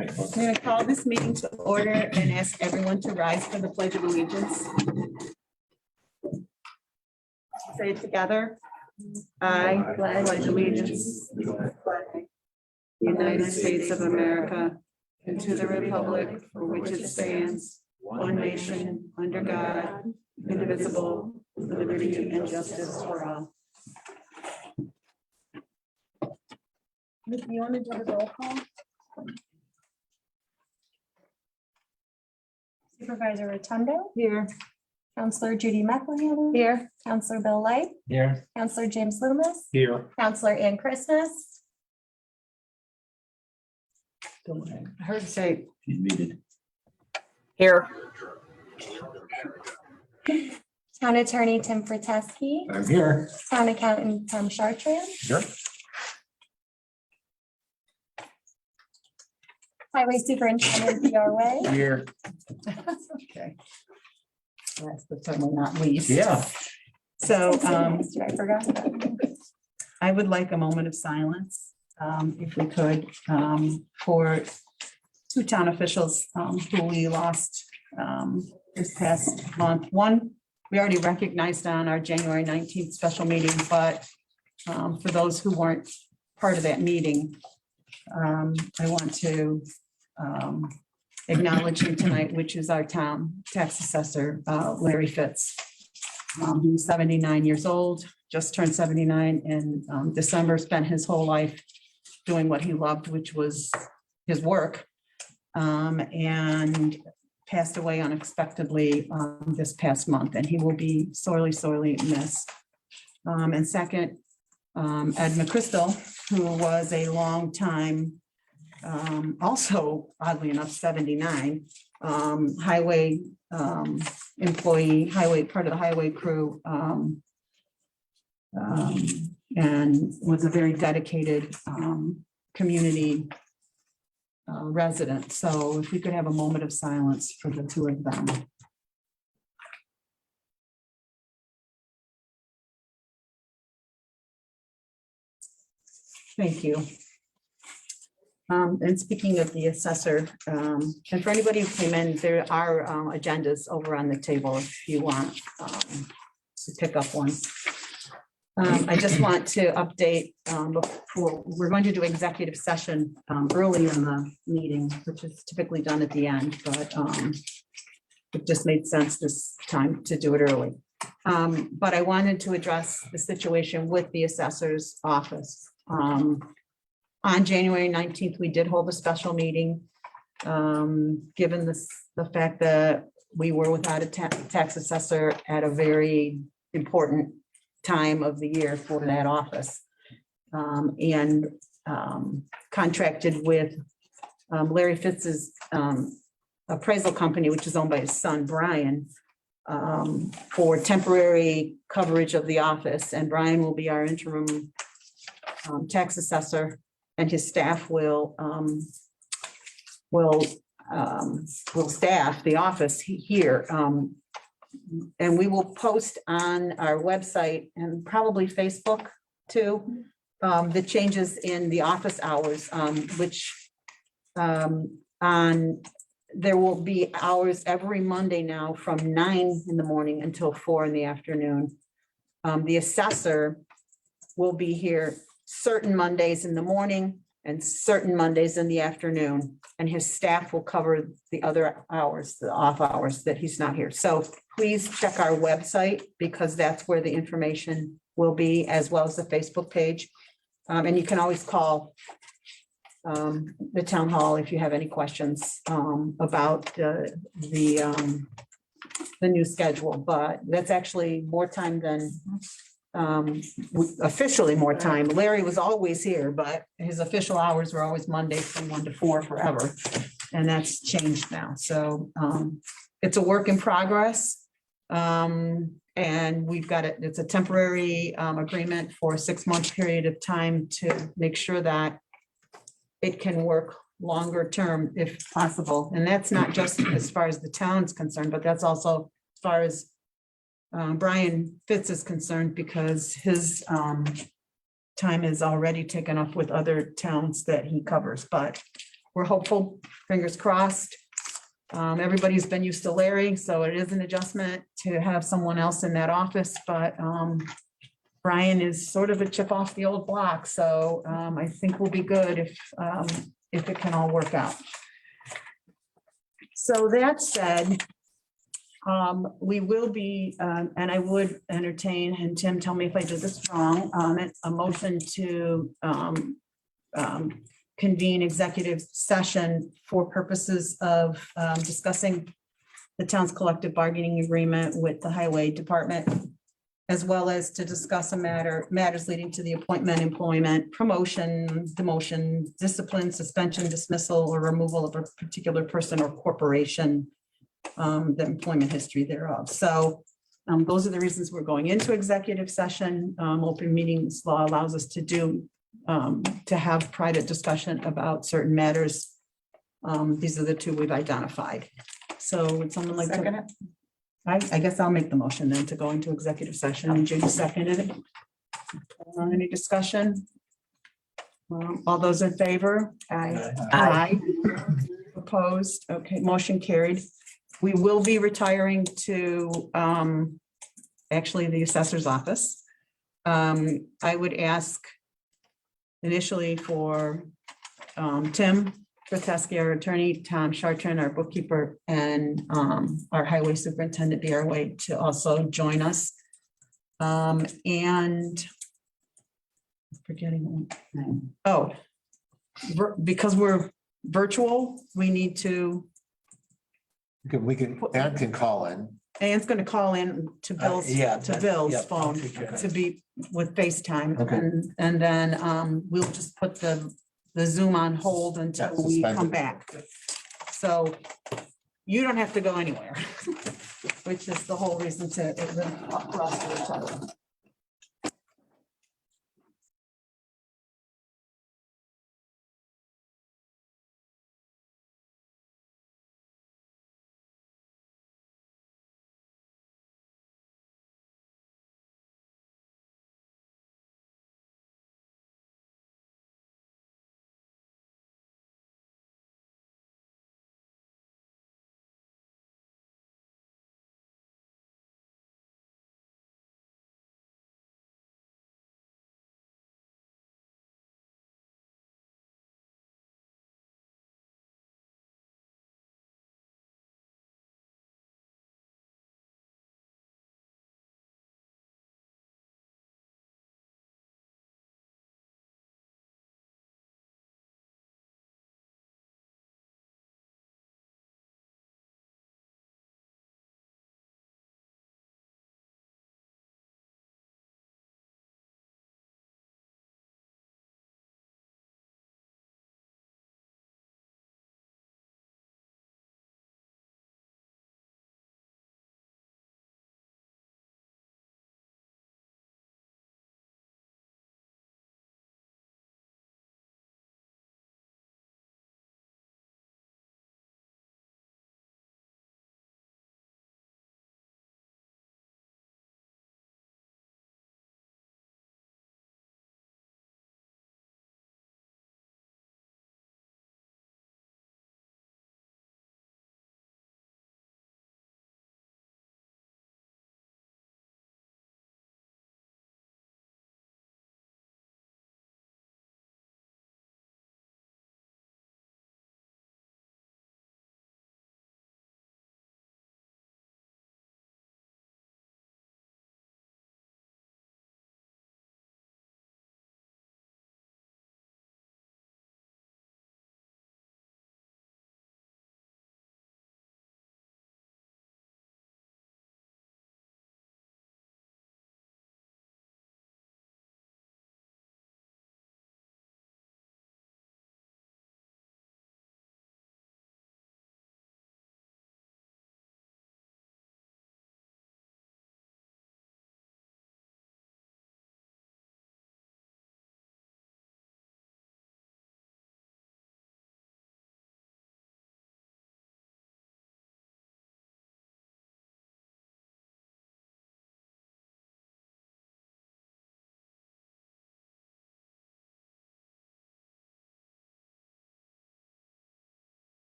I'm going to call this meeting to order and ask everyone to rise for the Pledge of Allegiance. Say it together. I pledge allegiance to the flag, United States of America, and to the republic for which it stands, one nation, under God, indivisible, with liberty and justice for all. Do you want to do the roll call? Supervisor Rotundo, Here. Counselor Judy McElhaney, Here. Counselor Bill Light, Here. Counselor James Loomis, Here. Counselor Ann Christmas, I heard say She's muted. here. Town Attorney Tim Friteski, I'm here. Town Accountant Tom Chartrand, Sure. Highway Superintendent PR Way, Here. Okay. Last but certainly not least. Yeah. So I forgot. I would like a moment of silence, if we could, for two town officials who we lost this past month. One, we already recognized on our January 19th special meeting, but for those who weren't part of that meeting, I want to acknowledge him tonight, which is our town tax assessor, Larry Fitz. He's 79 years old, just turned 79 in December, spent his whole life doing what he loved, which was his work, and passed away unexpectedly this past month, and he will be sorely, sorely missed. And second, Ed McChrystal, who was a long time, also oddly enough, 79, highway employee, part of the highway crew, and was a very dedicated community resident. So if we could have a moment of silence for the two of them. Thank you. And speaking of the assessor, and for anybody who came in, there are agendas over on the table if you want to pick up one. I just want to update before we're going to do executive session early in the meeting, which is typically done at the end, but it just made sense this time to do it early. But I wanted to address the situation with the assessor's office. On January 19th, we did hold a special meeting. Given the fact that we were without a tax assessor at a very important time of the year for that office, and contracted with Larry Fitz's appraisal company, which is owned by his son, Brian, for temporary coverage of the office. And Brian will be our interim tax assessor, and his staff will staff the office here. And we will post on our website and probably Facebook too, the changes in the office hours, which there will be hours every Monday now from 9 in the morning until 4 in the afternoon. The assessor will be here certain Mondays in the morning and certain Mondays in the afternoon, and his staff will cover the other hours, the off hours that he's not here. So please check our website, because that's where the information will be, as well as the Facebook page. And you can always call the town hall if you have any questions about the new schedule. But that's actually more time than officially more time. Larry was always here, but his official hours were always Monday from 1 to 4 forever. And that's changed now. So it's a work in progress. And we've got it. It's a temporary agreement for a 6-month period of time to make sure that it can work longer term if possible. And that's not just as far as the town's concerned, but that's also as far as Brian Fitz is concerned, because his time is already taken up with other towns that he covers. But we're hopeful, fingers crossed. Everybody's been used to Larry, so it is an adjustment to have someone else in that office, but Brian is sort of a chip off the old block, so I think we'll be good if it can all work out. So that said, we will be, and I would entertain, and Tim, tell me if I did this wrong, a motion to convene executive session for purposes of discussing the town's collective bargaining agreement with the highway department, as well as to discuss matters leading to the appointment, employment, promotion, demotion, discipline, suspension, dismissal, or removal of a particular person or corporation, the employment history thereof. So those are the reasons we're going into executive session. Open meetings law allows us to do to have private discussion about certain matters. These are the two we've identified. So would someone like to? I guess I'll make the motion then to go into executive session, and Judy seconded it. Any discussion? All those in favor? Aye. Aye. Opposed? Okay, motion carried. We will be retiring to actually the assessor's office. I would ask initially for Tim Protesky, our attorney, Tom Chartrand, our bookkeeper, and our highway superintendent, BRWay, to also join us. And forgetting one. Oh, because we're virtual, we need to. Ann can call in. Anne's going to call in to Bill's phone to be with FaceTime. Okay. And then we'll just put the Zoom on hold until we come back. So you don't have to go anywhere, which is the whole reason to cross each other.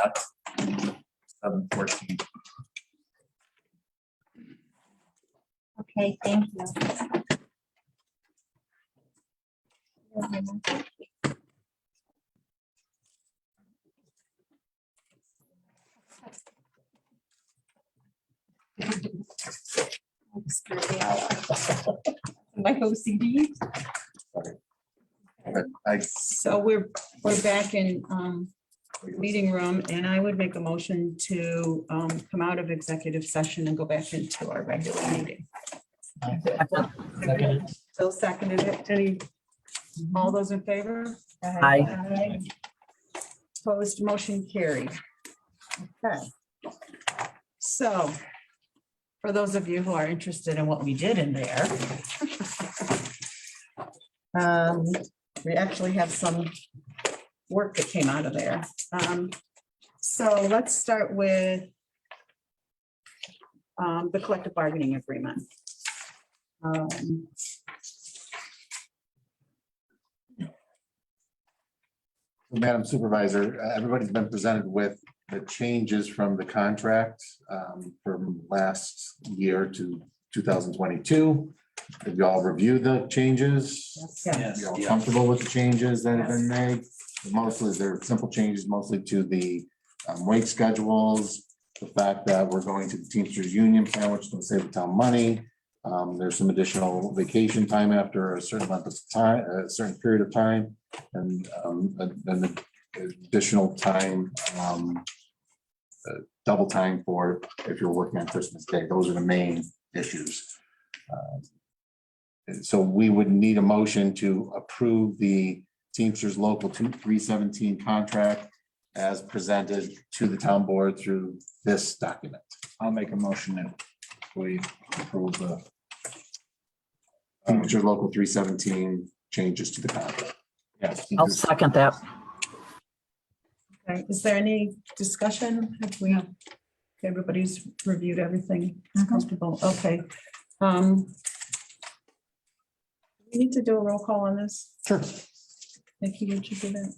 at 7:14. Okay, thank you. My OCD. But I, So we're back in meeting room, and I would make a motion to come out of executive session and go back into our regular meeting. Phil seconded it. Any, all those in favor? Aye. Opposed, motion carried. Okay. So for those of you who are interested in what we did in there, we actually have some work that came out of there. So let's start with the collective bargaining agreement. Madam Supervisor, everybody's been presented with the changes from the contract from last year to 2022. Have you all reviewed the changes? Yeah. You all comfortable with the changes that have been made? Mostly, they're simple changes, mostly to the wage schedules, the fact that we're going to the Teamsters Union plan, which will save the town money. There's some additional vacation time after a certain amount of time, a certain period of time, and then additional time, double time for if you're working on Christmas Day. Those are the main issues. So we would need a motion to approve the Teamsters Local 317 contract as presented to the town board through this document. I'll make a motion that we approve the Teamsters Local 317 changes to the contract. yes. I'll second that. Okay, is there any discussion? Have we, everybody's reviewed everything? It's comfortable, okay. We need to do a roll call on this. Sure. Nikki, did you do that?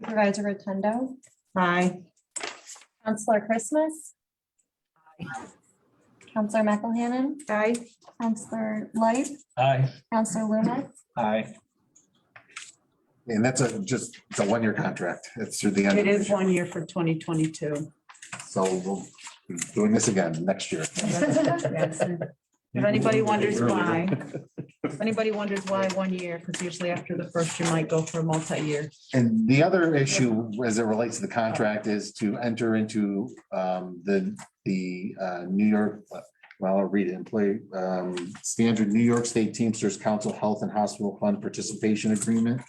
Supervisor Rotundo, Aye. Counselor Christmas. Counselor McElhannon, Aye. Counselor Light, Aye. Counselor Loomis, Aye. And that's it's a one-year contract. It's through the end. It of is the year. 1 year for 2022. So we'll be doing this again next year. Yes, and if anybody wonders why, 1 year, because usually after the first, you might go for a multi-year. And the other issue as it relates to the contract is to enter into the New York, well, I'll read it, employee standard New York State Teamsters Council Health and Hospital Fund Participation Agreement,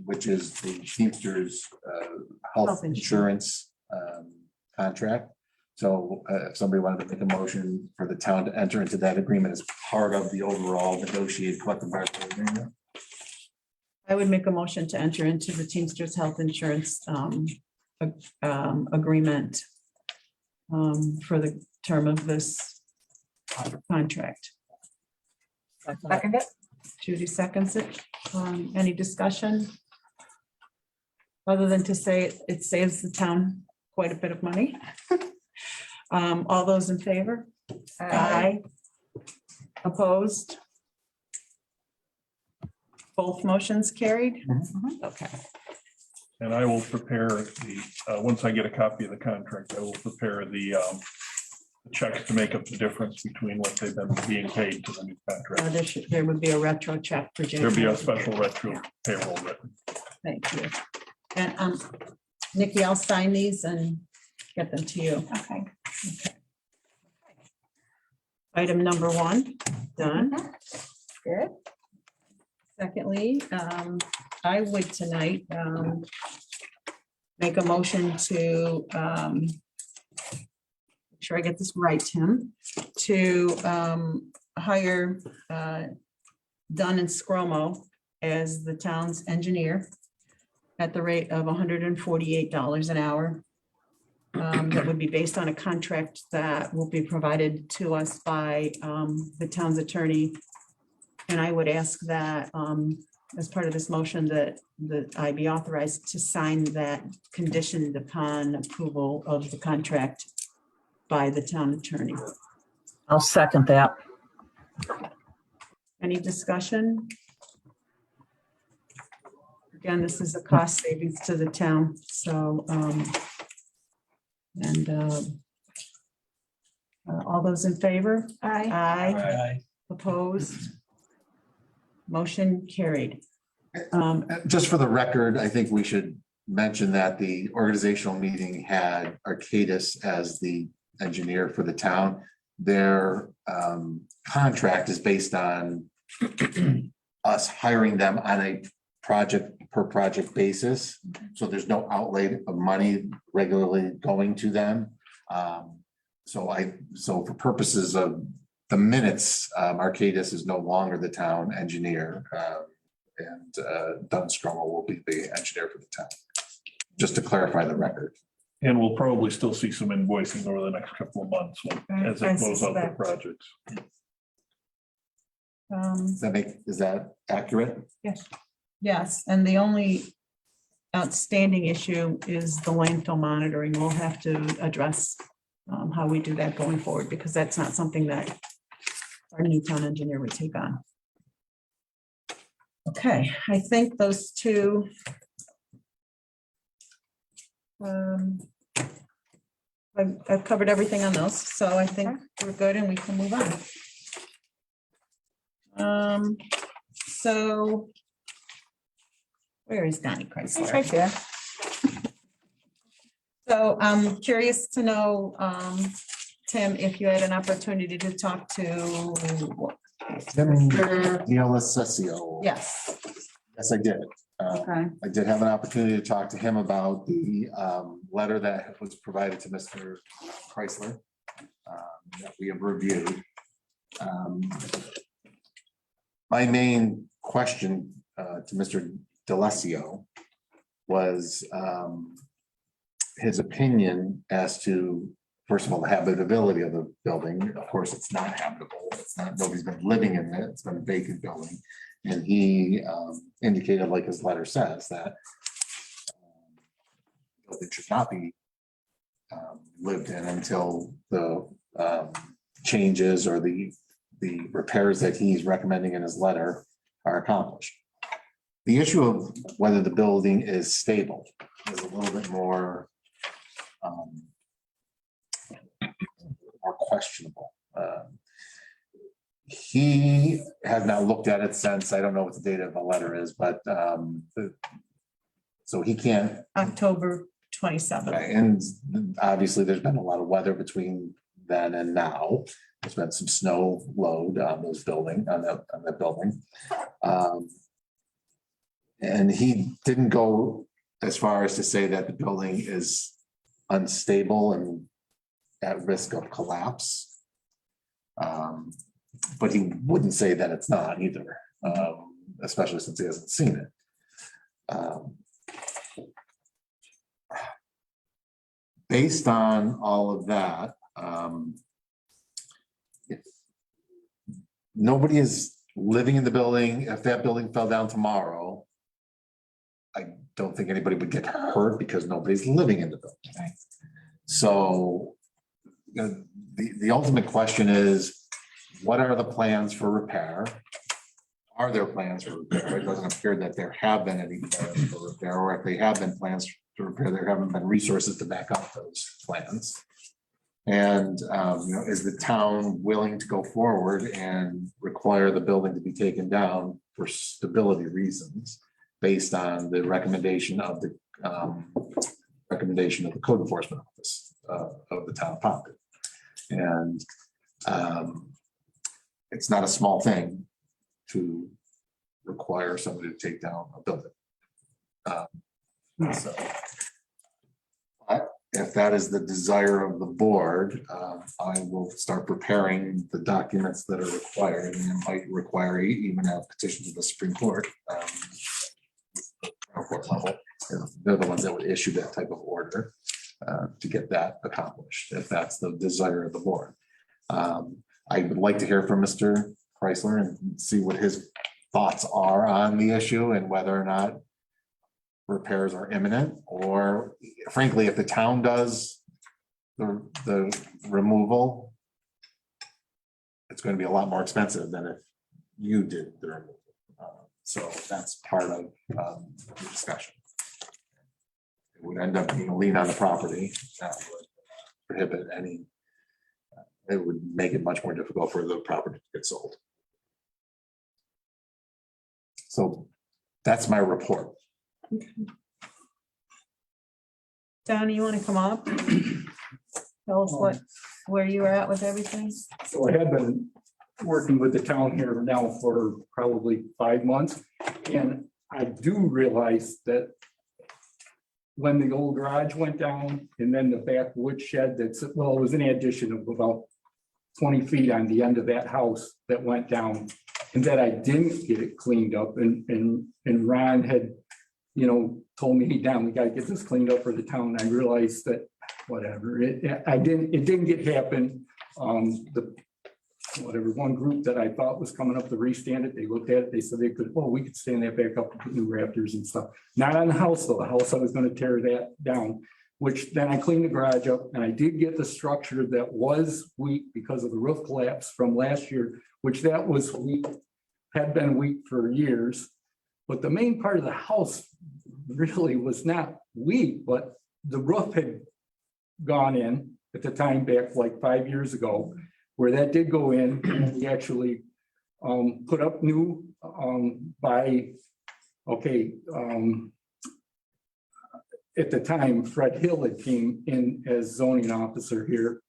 which is the Teamsters health insurance contract. So if somebody wanted to make a motion for the town to enter into that agreement as part of the overall negotiated collective bargaining agreement. I would make a motion to enter into the Teamsters Health Insurance agreement for the term of this contract. Second it. Judy seconds it. Any discussion? Other than to say it saves the town quite a bit of money. All those in favor? Aye. Opposed? Both motions carried? Okay. And I will prepare the, once I get a copy of the contract, I will prepare the checks to make up the difference between what they've been being paid to the new contract. There would be a retro check for There'll January. be a special retro payroll written. Thank you. And Nikki, I'll sign these and get them to you. okay. Item number 1, done. Good. Secondly, I would tonight make a motion to, make sure I get this right, Tim, to hire Dunn and Scromo as the town's engineer at the rate of $148 an hour. That would be based on a contract that will be provided to us by the town's attorney. And I would ask that as part of this motion that I be authorized to sign that conditioned upon approval of the contract by the town attorney. I'll second that. Any discussion? Again, this is a cost savings to the town, so, all those in favor? Aye. Aye. Opposed? Motion carried. Just for the record, I think we should mention that the organizational meeting had Arcadis as the engineer for the town. Their contract is based on us hiring them on a project per project basis. So there's no outlay of money regularly going to them. So for purposes of the minutes, Arcadis is no longer the town engineer. And Dunstrom will be the engineer for the town. Just to clarify the record. And we'll probably still see some invoicing over the next couple of months as I it goes out the suspect. projects. Is that accurate? Yes, and the only outstanding issue is the landfill monitoring. We'll have to address how we do that going forward, because that's not something that our new town engineer would take on. Okay, I think those two. I've covered everything on those, so I think we're good and we can move on. So where is Donnie It's Chrysler? right there. So I'm curious to know, Tim, if you had an opportunity to talk to, Dialessio. yes, Yes, I did. okay, I did have an opportunity to talk to him about the letter that was provided to Mr. Chrysler that we have reviewed. My main question to Mr. D'Alessio was his opinion as to, first of all, the habitability of the building. Of course, it's not habitable. It's not, nobody's been living in it. It's been a vacant building. And he indicated, like his letter says, that it should not be lived in until the changes or the repairs that he's recommending in his letter are accomplished. The issue of whether the building is stable is a little bit more questionable. He has not looked at it since, I don't know what the date of the letter is, but so he can't, October 27th. and obviously there's been a lot of weather between then and now. There's been some snow load on those building, on that building. And he didn't go as far as to say that the building is unstable and at risk of collapse. But he wouldn't say that it's not either, especially since he hasn't seen it. Based on all of that, if nobody is living in the building, if that building fell down tomorrow, I don't think anybody would get hurt because nobody's living in the building. So the ultimate question is, what are the plans for repair? Are there plans for repair? It doesn't appear that there have been any plans for repair, or if they have been plans to repair, there haven't been resources to back up those plans. And is the town willing to go forward and require the building to be taken down for stability reasons based on the recommendation of the code enforcement office of the town of Concord? And it's not a small thing to require somebody to take down a building. So if that is the desire of the board, I will start preparing the documents that are required, and it might require even a petition to the Supreme Court. Court level. They're the ones that would issue that type of order to get that accomplished, if that's the desire of the board. I would like to hear from Mr. Chrysler and see what his thoughts are on the issue and whether or not repairs are imminent, or frankly, if the town does the removal, it's going to be a lot more expensive than if you did the removal. So that's part of the discussion. It would end up being a lien on the property that would prohibit any, it would make it much more difficult for the property to get sold. So that's my report. Donnie, you want to come up? Tell us where you were at with everything? So I have been working with the town here now for probably 5 months. And I do realize that when the old garage went down and then the back wood shed that's, well, it was an addition of about 20 feet on the end of that house that went down, and that I didn't get it cleaned up, and Ron had, you know, told me, "Down, we gotta get this cleaned up for the town." I realized that whatever, it didn't get happen. One group that I thought was coming up to restand it, they looked at it, they said they could, we could stand that back up and put new rafters and stuff. Not on the house though. The house, I was gonna tear that down, which then I cleaned the garage up, and I did get the structure that was weak because of the roof collapse from last year, which that was weak, had been weak for years. But the main part of the house really was not weak, but the roof had gone in at the time back like 5 years ago, where that did go in. And we actually put up new at the time, Fred Hill had came in as zoning officer here,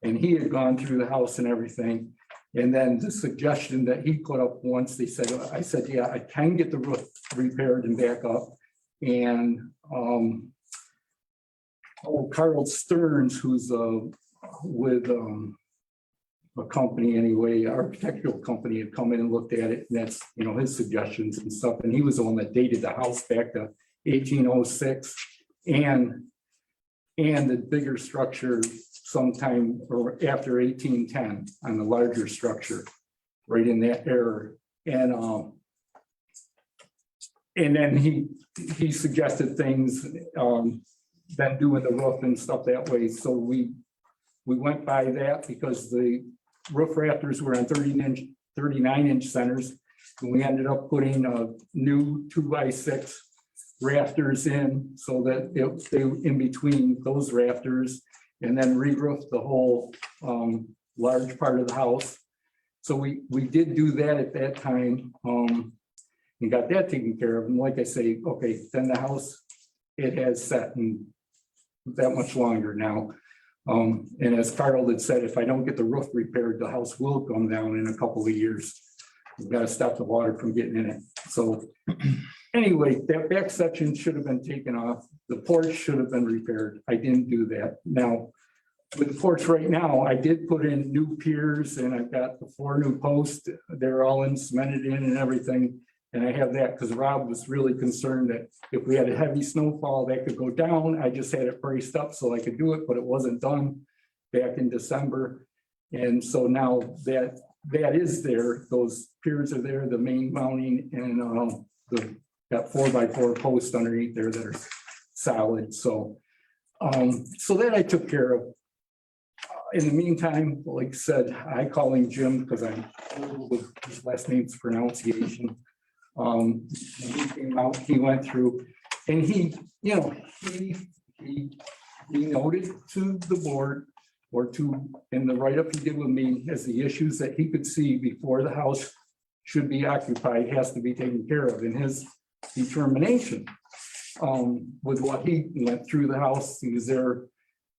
and he had gone through the house and everything. And then the suggestion that he put up once, I said, yeah, I can get the roof repaired and back up. And Carl Stearns, who's with a company anyway, architectural company, had come in and looked at it, and that's, you know, his suggestions and stuff. And he was the one that dated the house back to 1806 and the bigger structure sometime or after 1810 on the larger structure, right in that era. And then he suggested things, then doing the roof and stuff that way. So we went by that because the roof rafters were on 39-inch centers. And we ended up putting a new 2x6 rafters in so that they in between those rafters, and then re-roofed the whole large part of the house. So we did do that at that time, and got that taken care of. And like I say, okay, then the house, it has set and that much longer now. And as Carl had said, if I don't get the roof repaired, the house will come down in a couple of years. We've got to stop the water from getting in it. So anyway, that back section should have been taken off. The porch should have been repaired. I didn't do that. Now, with the porch right now, I did put in new piers, and I've got the 4 new posts. They're all in, cemented in and everything. And I have that because Rob was really concerned that if we had a heavy snowfall, that could go down. I just had it braced up so I could do it, but it wasn't done back in December. And so now that is there, those piers are there, the main mounting, and got 4x4 posts underneath there that are solid. So that I took care of. In the meantime, like I said, I call him Jim because I'm horrible with his last name's pronunciation. He came out, he went through, and he noted to the board or in the write-up he did with me as the issues that he could see before the house should be occupied has to be taken care of in his determination. With what he went through the house, he was there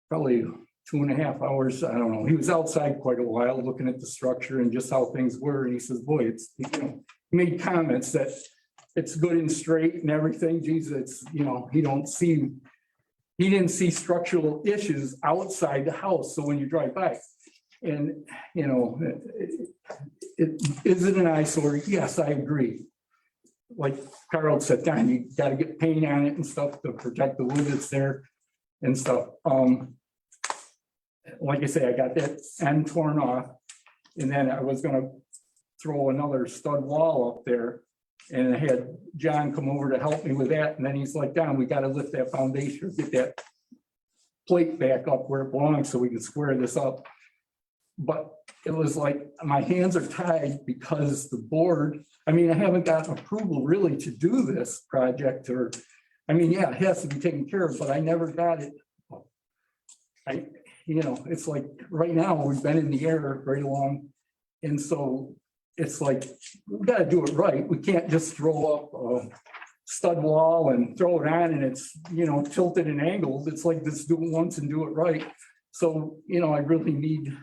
probably 2.5 hours. I don't know. He was outside quite a while looking at the structure and just how things were. And he says, boy, it's, he made comments that it's good and straight and everything. Geez, it's, he didn't see structural issues outside the house. So when you drive by and, is it an eyesore? Yes, I agree. Like Carl said, Don, you got to get paint on it and stuff to protect the wood that's there and stuff. Like I say, I got that end torn off, and then I was going to throw another stud wall up there And I had John come over to help me with that. And then he's like, Don, we got to lift that foundation, get that plate back up where it belongs so we can square this up. But it was like, my hands are tied because the board, I mean, I haven't got approval really to do this project or, I mean, yeah, it has to be taken care of, but I never got it. It's like right now we've been in the air right along. And so it's like, we got to do it right. We can't just throw up a stud wall and throw it on and it's, tilted and angled. It's like, let's do it once and do it right. So, I really need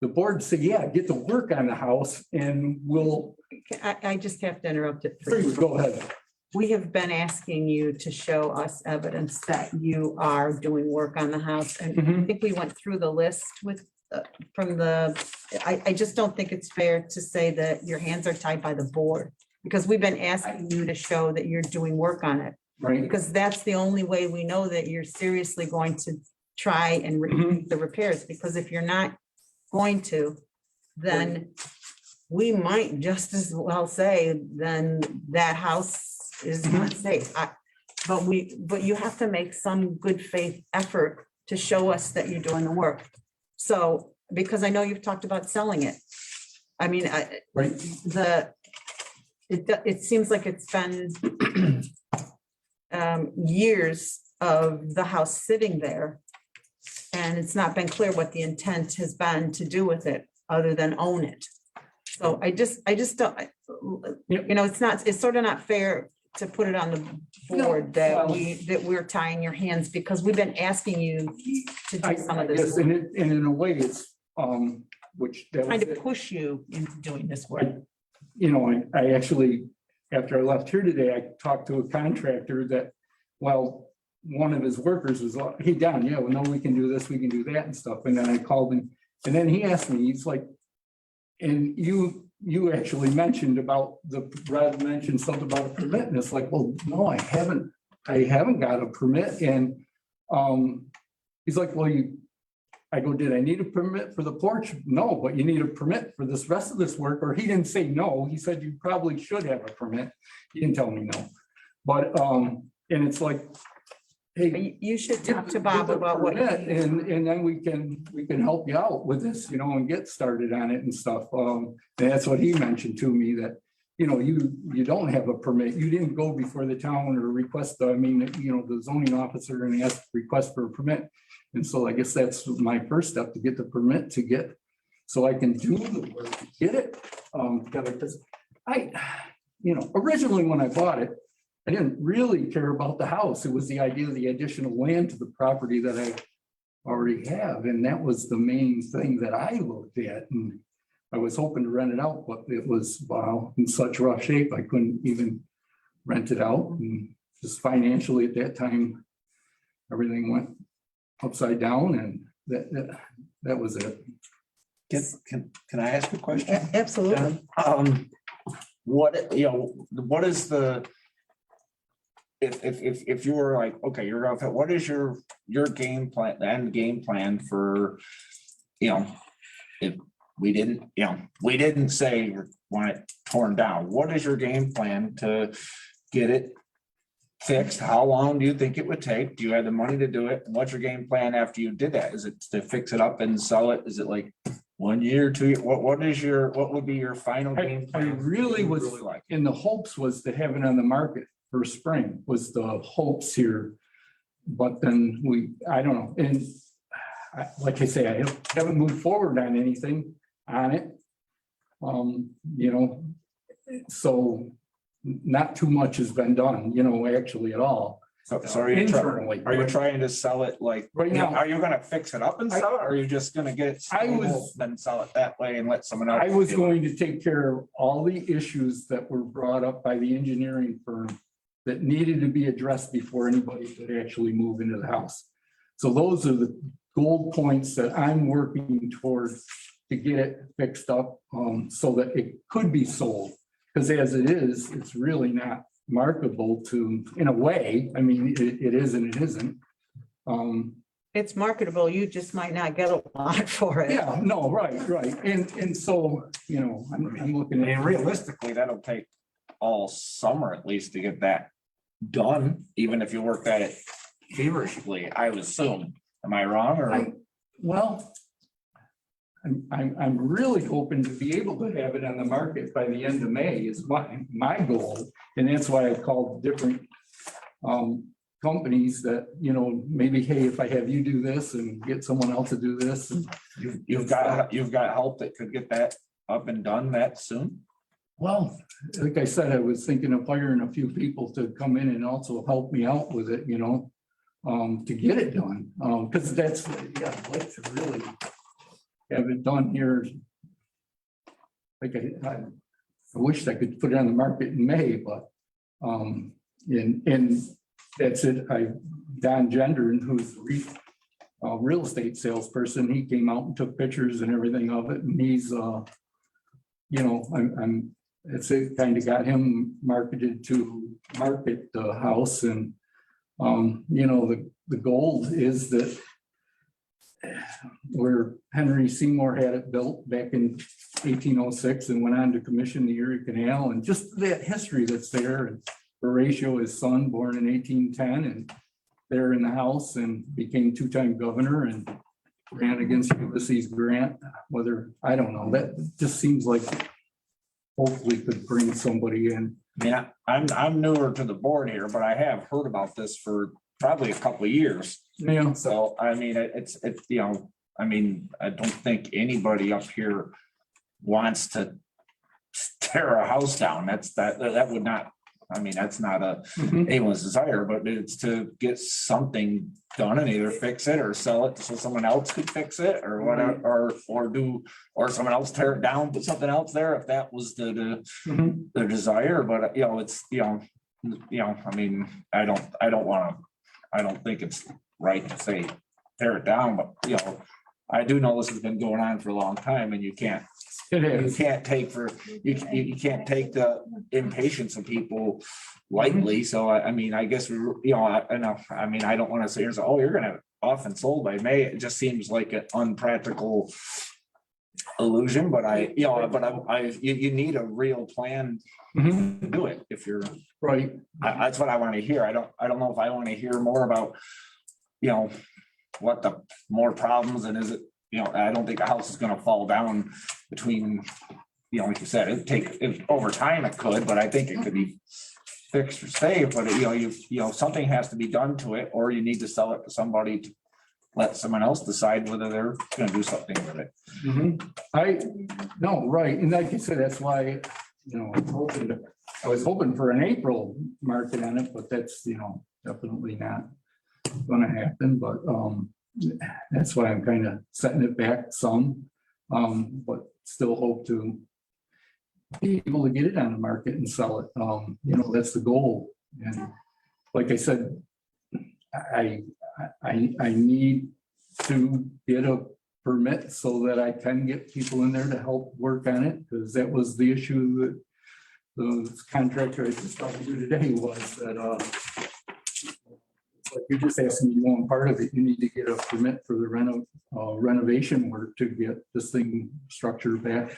the board to say, yeah, get to work on the house and we'll, I just have to interrupt it. for you. go ahead. We have been asking you to show us evidence that you are doing work on the house. And I Mhm. think we went through the list with, I just don't think it's fair to say that your hands are tied by the board. Because we've been asking you to show that you're doing work on it. Right. Because that's the only way we know that you're seriously going to try and Mhm. the repairs. Because if you're not going to, then we might just as well say, then that house is not safe. But you have to make some good faith effort to show us that you're doing the work. So, because I know you've talked about selling it. I mean, Right. it seems like it's been years of the house sitting there. And it's not been clear what the intent has been to do with it, other than own it. So I just don't, it's sort of not fair to put it on the board that we're tying your hands, because we've been asking you to do some of this. Yes, and in a way, it's, which that Trying was to it. push you into doing this work. I actually, after I left here today, I talked to a contractor that, well, one of his workers was, hey, Don, yeah, well, no, we can do this, we can do that and stuff. And then I called him and then he asked me, he's like, and you actually mentioned about Brad mentioned something about a permit. And it's like, well, no, I haven't got a permit. And he's like, well, I go, did I need a permit for the porch? No, but you need a permit for this rest of this work. Or he didn't say no. He said you probably should have a permit. He didn't tell me no. But and it's like, hey, You should talk to Bob about what. and then we can help you out with this, and get started on it and stuff. And that's what he mentioned to me, that you don't have a permit. You didn't go before the town or request the zoning officer and ask request for a permit. And so I guess that's my first step, to get the permit so I can do the work, get it together. Because originally when I bought it, I didn't really care about the house. It was the idea of the additional land to the property that I already have. And that was the main thing that I looked at. And I was hoping to rent it out, but it was, in such rough shape, I couldn't even rent it out. And just financially at that time, everything went upside down, and that was it. Can I ask a question? Absolutely. What is the, if you were like, okay, you're going to, what is your game plan, the end game plan for, if we didn't say we want it torn down, what is your game plan to get it fixed? How long do you think it would take? Do you have the money to do it? And what's your game plan after you did that? Is it to fix it up and sell it? Is it like 1 year, 2 years? What would be your final game I plan? really was like, in the hopes was to have it on the market for spring, was the hopes here. But then I don't know. And like I say, I haven't moved forward on anything on it. So not too much has been done, actually at all. so are you Internally. trying to sell it like Right now. Are you gonna fix it up and sell it? Or are you just gonna get it stable, then sell it that way and let someone else? I was do it? going to take care of all the issues that were brought up by the engineering firm that needed to be addressed before anybody could actually move into the house. So those are the gold points that I'm working towards to get it fixed up, so that it could be sold. Because as it is, it's really not marketable in a way. I mean, it is and it isn't. It's marketable. You just might not get a lot for it. Yeah, no, right. And so, I'm looking And at, realistically, that'll take all summer at least to get that done, even if you work at it feverishly, I would assume. Am I wrong or? well, I'm really hoping to be able to have it on the market by the end of May is my goal. And that's why I called different companies that, maybe, hey, if I have you do this and get someone else to do this. and- You've got help that could get that up and done that soon? Well, like I said, I was thinking of hiring a few people to come in and also help me out with it, to get it done. Because that's, yeah, I'd like to really have it done here. Like I wished I could put it on the market in May, but, and that's it. Don Gendron, who's a real estate salesperson, he came out and took pictures and everything of it. And he's, it's kind of got him marketed to market the house. And, the goal is that where Henry Seymour had it built back in 1806 and went on to commission the Erie Canal, and just that history that's there. And Horatio, his son, born in 1810, and there in the house and became two-time governor and ran against Ulysses Grant. Whether, I don't know, that just seems like hopefully could bring somebody in. I mean, I'm newer to the board here, but I have heard about this for probably a couple of years. Yeah, So, I mean, it's, I don't think anybody up here wants to tear a house down. That would not, that's not anyone's desire, but it's to get something done and either fix it or sell it so someone else could fix it or whatever, or someone else tear it down, put something else there if that was the desire. But I don't think it's right to say tear it down, but I do know this has been going on for a long time and you can't take the impatience of people lightly. So I guess I don't want to say, you're gonna have it off and sold by May. It just seems like an unpractical illusion, but you need a real plan to do it if you're right. that's what I want to hear. I don't know if I want to hear more about, what the more problems and is it, I don't think a house is going to fall down between, like you said, over time it could, but I think it could be fixed or saved, but something has to be done to it, or you need to sell it to somebody to let someone else decide whether they're going to do something with it. Right. And like you said, that's why, I was hoping for an April market on it, but that's, definitely not gonna happen, but, that's why I'm kind of setting it back some, but still hope to be able to get it on the market and sell it. That's the goal. And like I said, I need to get a permit so that I can get people in there to help work on it, because that was the issue that the contractor I just talked to today was that, like you're just asking me one part of it, you need to get a permit for the renovation work to get this thing structured back.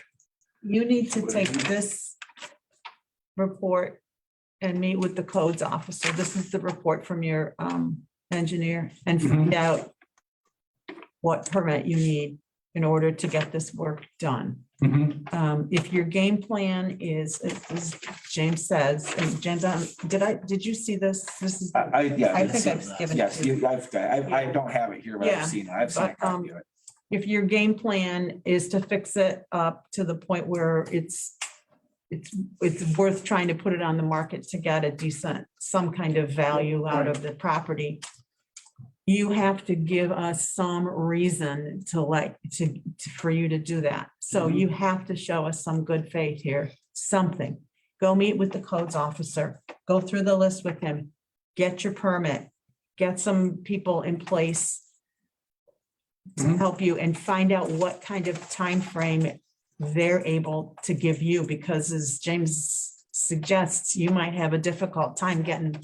You need to take this report and meet with the codes officer. This is the report from your engineer, and find out what permit you need in order to get this work done. If your game plan is, as James says, and James, did you see this? This is, I think I've given it Yes, to you. I don't have it here, but Yeah, I've seen it. I've seen a but, copy of it. if your game plan is to fix it up to the point where it's worth trying to put it on the market to get a decent, some kind of value out of the property, you have to give us some reason for you to do that. So you have to show us some good faith here, something. Go meet with the codes officer, go through the list with him, get your permit, get some people in place to help you, and find out what kind of time frame they're able to give you, because as James suggests, you might have a difficult time getting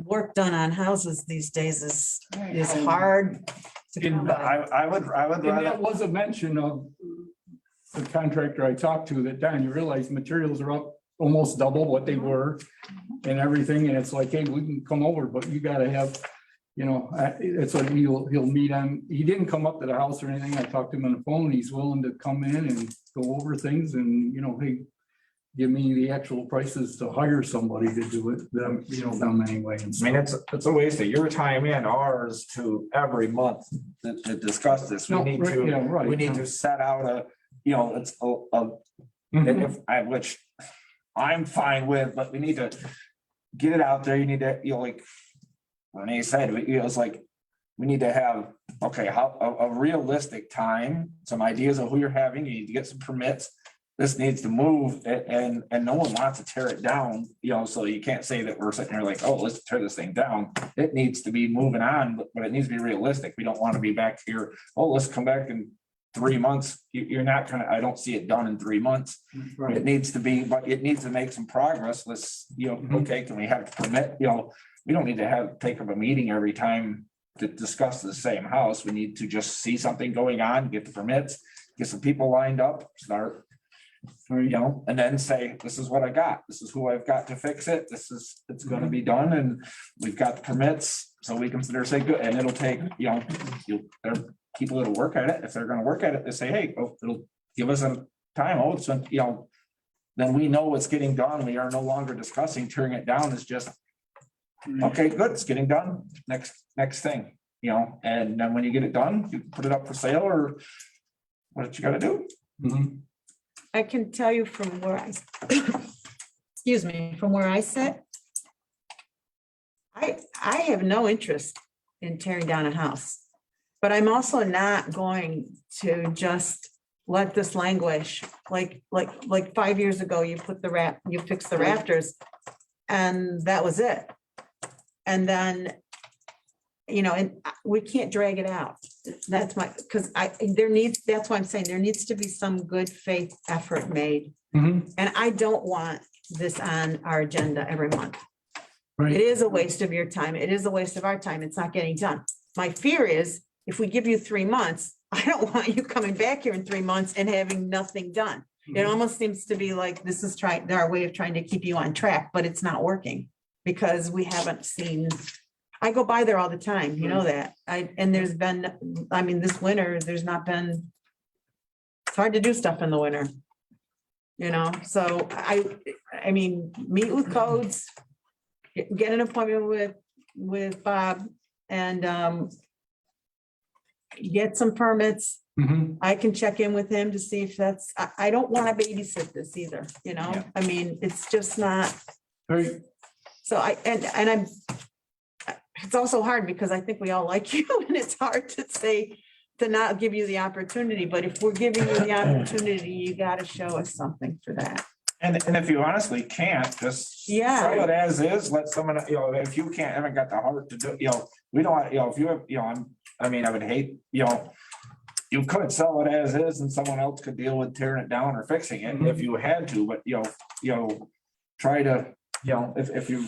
work done on houses these days is Right. hard to come by. I would And rather, that was a mention of the contractor I talked to, that Don, you realize materials are up almost double what they were and everything. And it's like, hey, we can come over, but you gotta have, it's like he'll meet on, he didn't come up to the house or anything. I talked to him on the phone. He's willing to come in and go over things and, hey, give me the actual prices to hire somebody to do it, them anyway. And I mean, it's a waste of your time and ours to every month to discuss this. We No, need right, yeah, to, right, we need yeah. to set out it's Mhm. if I, which I'm fine with, but we need to get it out there. You need to, like Renee said, it's like, we need to have, okay, a realistic time, some ideas of who you're having. You need to get some permits. This needs to move and no one wants to tear it down, so you can't say that we're sitting there like, oh, let's tear this thing down. It needs to be moving on, but it needs to be realistic. We don't want to be back here, oh, let's come back in 3 months. You're not gonna, I don't see it done in 3 months. It needs to be, but it needs to make some progress. Let's, okay, can we have a permit? We don't need to take up a meeting every time to discuss the same house. We need to just see something going on, get the permits, get some people lined up, start. And then say, this is what I got. This is who I've got to fix it. It's gonna be done and we've got the permits. So we consider say good, and it'll take, there are people that'll work at it. If they're gonna work at it, they say, hey, it'll give us a time. Oh, it's, then we know it's getting done. We are no longer discussing tearing it down. It's just, okay, good, it's getting done. Next thing, and then when you get it done, you put it up for sale or what you gotta do. Mhm. I can tell you from where excuse me, from where I sit, I have no interest in tearing down a house, but I'm also not going to just let this languish. Like 5 years ago, you fixed the rafters and that was it. And then, and we can't drag it out. That's that's why I'm saying there needs to be some good faith effort made. Mhm. And I don't want this on our agenda every month. It Right. is a waste of your time. It is a waste of our time. It's not getting done. My fear is if we give you 3 months, I don't want you coming back here in 3 months and having nothing done. It almost seems to be like this is our way of trying to keep you on track, but it's not working because we haven't seen. I go by there all the time, you know that. There's been, this winter, there's not been, it's hard to do stuff in the winter. So meet with codes, get an appointment with Bob and get some permits. Mhm. I can check in with him to see if I don't want to babysit this either, Yeah. It's just not. Right. So it's also hard because I think we all like you and it's hard to say, to not give you the opportunity, but if we're giving you the opportunity, you gotta show us something for that. And if you honestly can't, just Yeah. sell it as is, let someone, if you haven't got the heart to do, we don't, if you have, I would hate, you could sell it as is and someone else could deal with tearing it down or fixing it if you had to, but try to, if you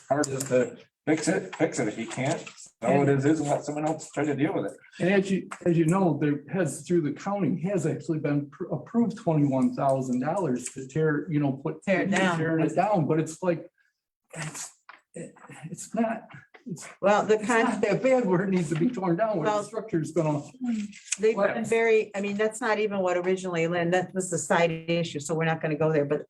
hard is to fix it. If you can't, sell it as is and let someone else try to deal with it. And as you know, there has, through the county, has actually been approved $21,000 to tear it down. Tearing it down, but it's like, it's not. Well, It's not that bad where it needs to be torn down, where the Well- structure's gonna. they've been very, that's not even what originally, Lynn, that was the side issue, so we're not gonna go there, but,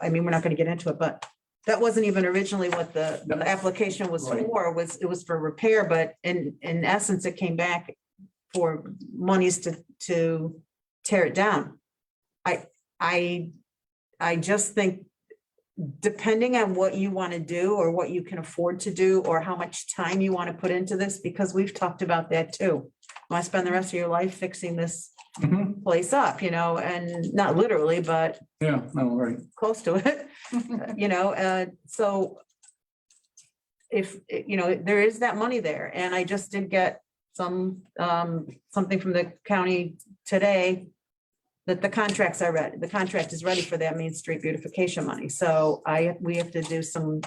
we're not gonna get into it, but that wasn't even originally what the application was Right. for, it was for repair, but in essence, it came back for monies to tear it down. I just think depending on what you want to do or what you can afford to do or how much time you want to put into this, because we've talked about that too. Want to spend the rest of your life fixing this Mhm. place up, and not literally, but Yeah, no, right. close to it, so if, there is that money there, and I just did get something from the county today that the contracts are ready, the contract is ready for that Main Street beautification money, so we have to do some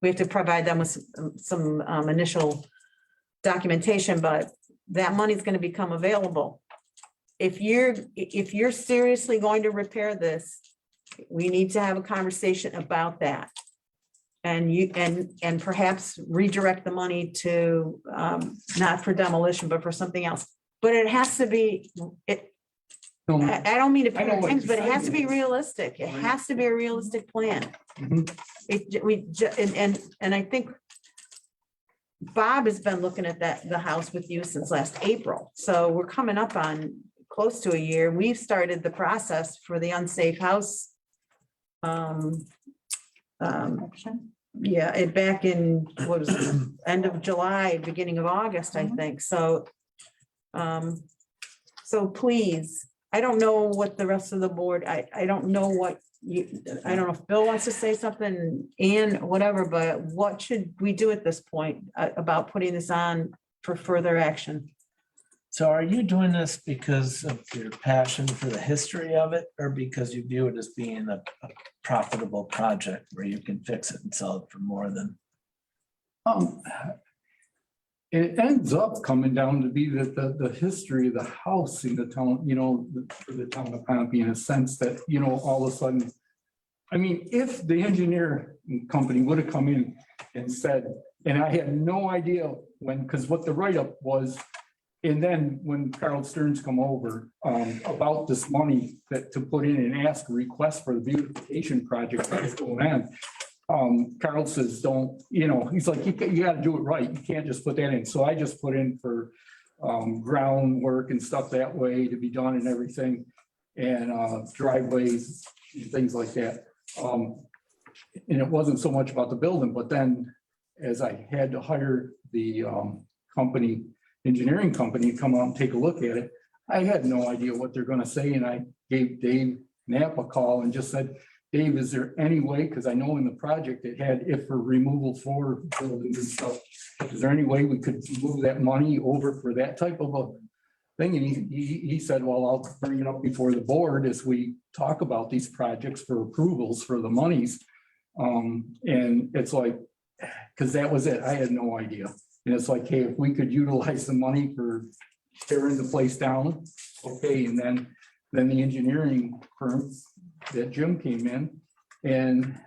we have to provide them with some initial documentation, but that money's gonna become available. If you're seriously going to repair this, we need to have a conversation about that. And perhaps redirect the money to, not for demolition, but for something else. But it has to be, No, I don't mean to I know put what things, you're but it has to be saying. realistic. It has to be a realistic plan. Mhm. And I think Bob has been looking at the house with you since last April. So we're coming up on close to a year. We've started the process for the unsafe house. Yeah, back in, what was it, end of July, beginning of August, I think. So, so please, I don't know what the rest of the board, I don't know what you, I don't know if Bill wants to say something and whatever, but what should we do at this point about putting this on for further action? So are you doing this because of your passion for the history of it, or because you view it as being a profitable project where you can fix it and sell it for more than? It ends up coming down to be that the history of the house in the town, you know, for the town of Pompey, in a sense that, you know, all of a sudden, I mean, if the engineer company would have come in and said, and I had no idea when, because what the write-up was, and then when Carl Stearns come over about this money that to put in and ask a request for the beautification project that was going on, Carl says, don't, you know, he's like, you got to do it right. You can't just put that in. So I just put in for groundwork and stuff that way to be done and everything, and driveways and things like that. And it wasn't so much about the building, but then as I had to hire the engineering company to come out and take a look at it, I had no idea what they're gonna say, and I gave Dave Knapp a call and just said, Dave, is there any way, because I know in the project it had if for removal for buildings and stuff, is there any way we could move that money over for that type of a thing? And he said, well, I'll bring it up before the board as we talk about these projects for approvals for the monies. And it's like, because that was it, I had no idea. And it's like, hey, if we could utilize the money for tearing the place down, okay, and then the engineering firm that Jim came in and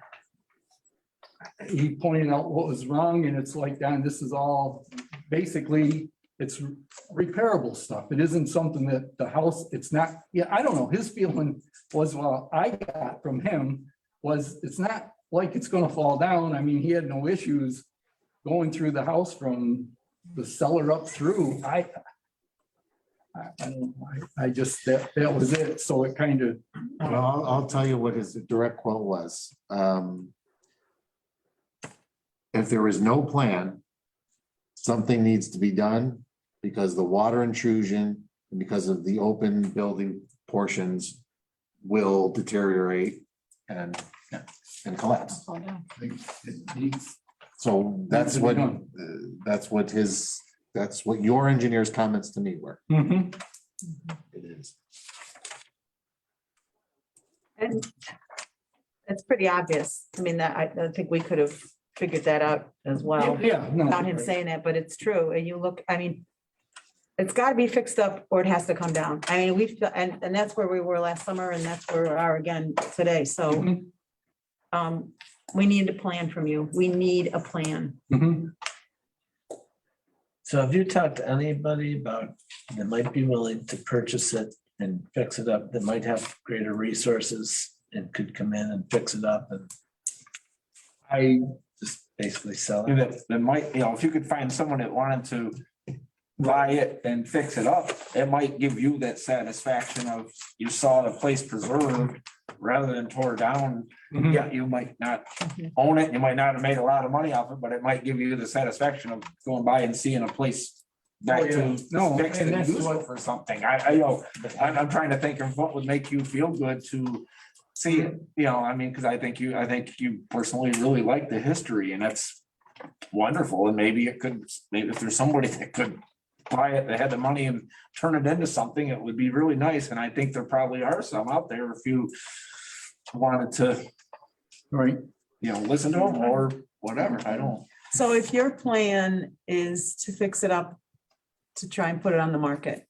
he pointed out what was wrong, and it's like, Don, this is all basically, it's repairable stuff. It isn't something that the house, it's not, yeah, I don't know. His feeling was, well, I got from him was, it's not like it's gonna fall down. I mean, he had no issues going through the house from the cellar up through. I just, that was it. So it kind of. Well, I'll tell you what his direct quote was. If there is no plan, something needs to be done because the water intrusion and because of the open building portions will deteriorate and collapse. So that's what your engineer's comments to me were. Mhm. It is. And it's pretty obvious. I mean, that I think we could have figured that out as well. Yeah, no. Without him saying it, but it's true. And you look, I mean, it's got to be fixed up or it has to come down. I mean, and that's where we were last summer and that's where we are again today. So Mhm. We need a plan from you. We need a plan. Mhm. So have you talked to anybody about that might be willing to purchase it and fix it up, that might have greater resources and could come in and fix it up and I, just basically sell it? That might, you know, if you could find someone that wanted to buy it and fix it up, it might give you that satisfaction of you saw the place preserved rather than tore down. Mhm. Yeah, you might not own it, you might not have made a lot of money off it, but it might give you the satisfaction of going by and seeing a place back Oh, yeah. to No, fixed and and that's useful what- for something. I know, I'm trying to think of what would make you feel good to see it, you know, I mean, because I think you personally really like the history and that's wonderful. And maybe if there's somebody that could buy it, that had the money and turn it into something, it would be really nice. And I think there probably are some out there if you wanted to, right. you know, listen to them or whatever, I don't. So if your plan is to fix it up, to try and put it on the market,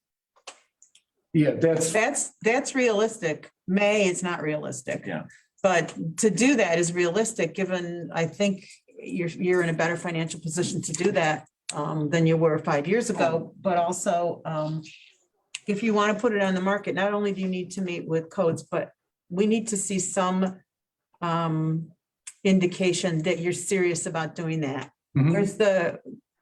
Yeah, that's, that's realistic. May is not realistic. Yeah. But to do that is realistic, given, I think you're in a better financial position to do that than you were 5 years ago, but also if you want to put it on the market, not only do you need to meet with codes, but we need to see some indication that you're serious about doing that. Mhm. Where's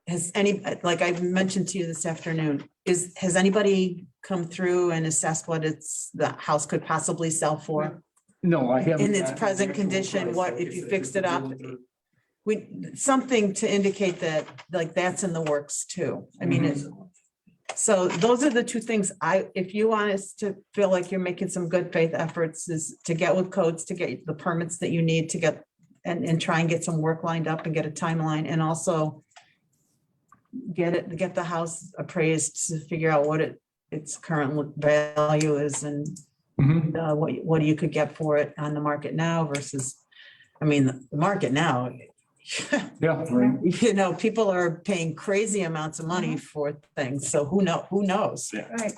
has any, like I mentioned to you this afternoon, has anybody come through and assessed what the house could possibly sell for? no, I haven't. In its present condition, what if you fixed it up? Something to indicate that, like, that's in the works too. I mean, so those are the two things if you want us to feel like you're making some good faith efforts, is to get with codes, to get the permits that you need to get, and try and get some work lined up and get a timeline, and also get the house appraised to figure out what its current value is, and what you could get for it on the market now versus, I mean, the market now, Yeah, right. you know, people are paying crazy amounts of money for things. So who knows? Right.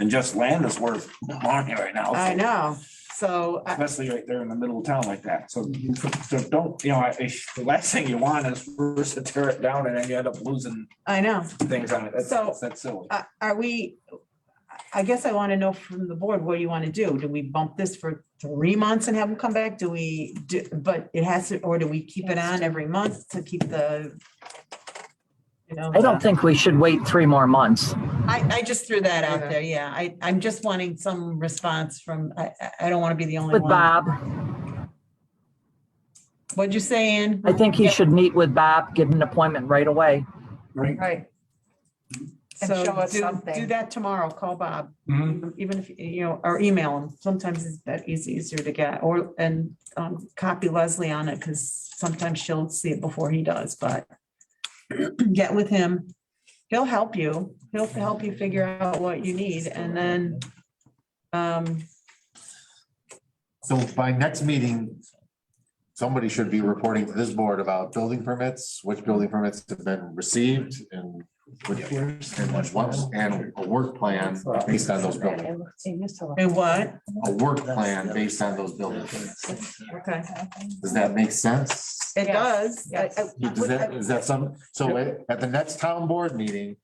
And just land is worth money right now. I know. So Especially right there in the middle of town like that. So don't, the last thing you want is for us to tear it down and then you end up losing I know. things on it. So- That's silly. Are we, I guess I want to know from the board, what do you want to do? Do we bump this for 3 months and have them come back? But it has to, or do we keep it on every month to keep the, you know? I don't think we should wait 3 more months. I just threw that out there. Yeah, I'm just wanting some response from, I don't want to be the only With one. Bob, What'd you say, Ann? I think he should meet with Bob, get an appointment right away. Right. And So show us do something. that tomorrow. Call Bob, Mhm. even if, or email him. Sometimes it's that easier to get, and copy Leslie on it, because sometimes she'll see it before he does, but get with him. He'll help you. He'll help you figure out what you need, and then So by next meeting, somebody should be reporting to this board about building permits, which building permits have been received, and a work plan based on those buildings. and what? A work plan based on those building permits. Okay, Does that make sense? it does. Is that some, so at the next town board meeting,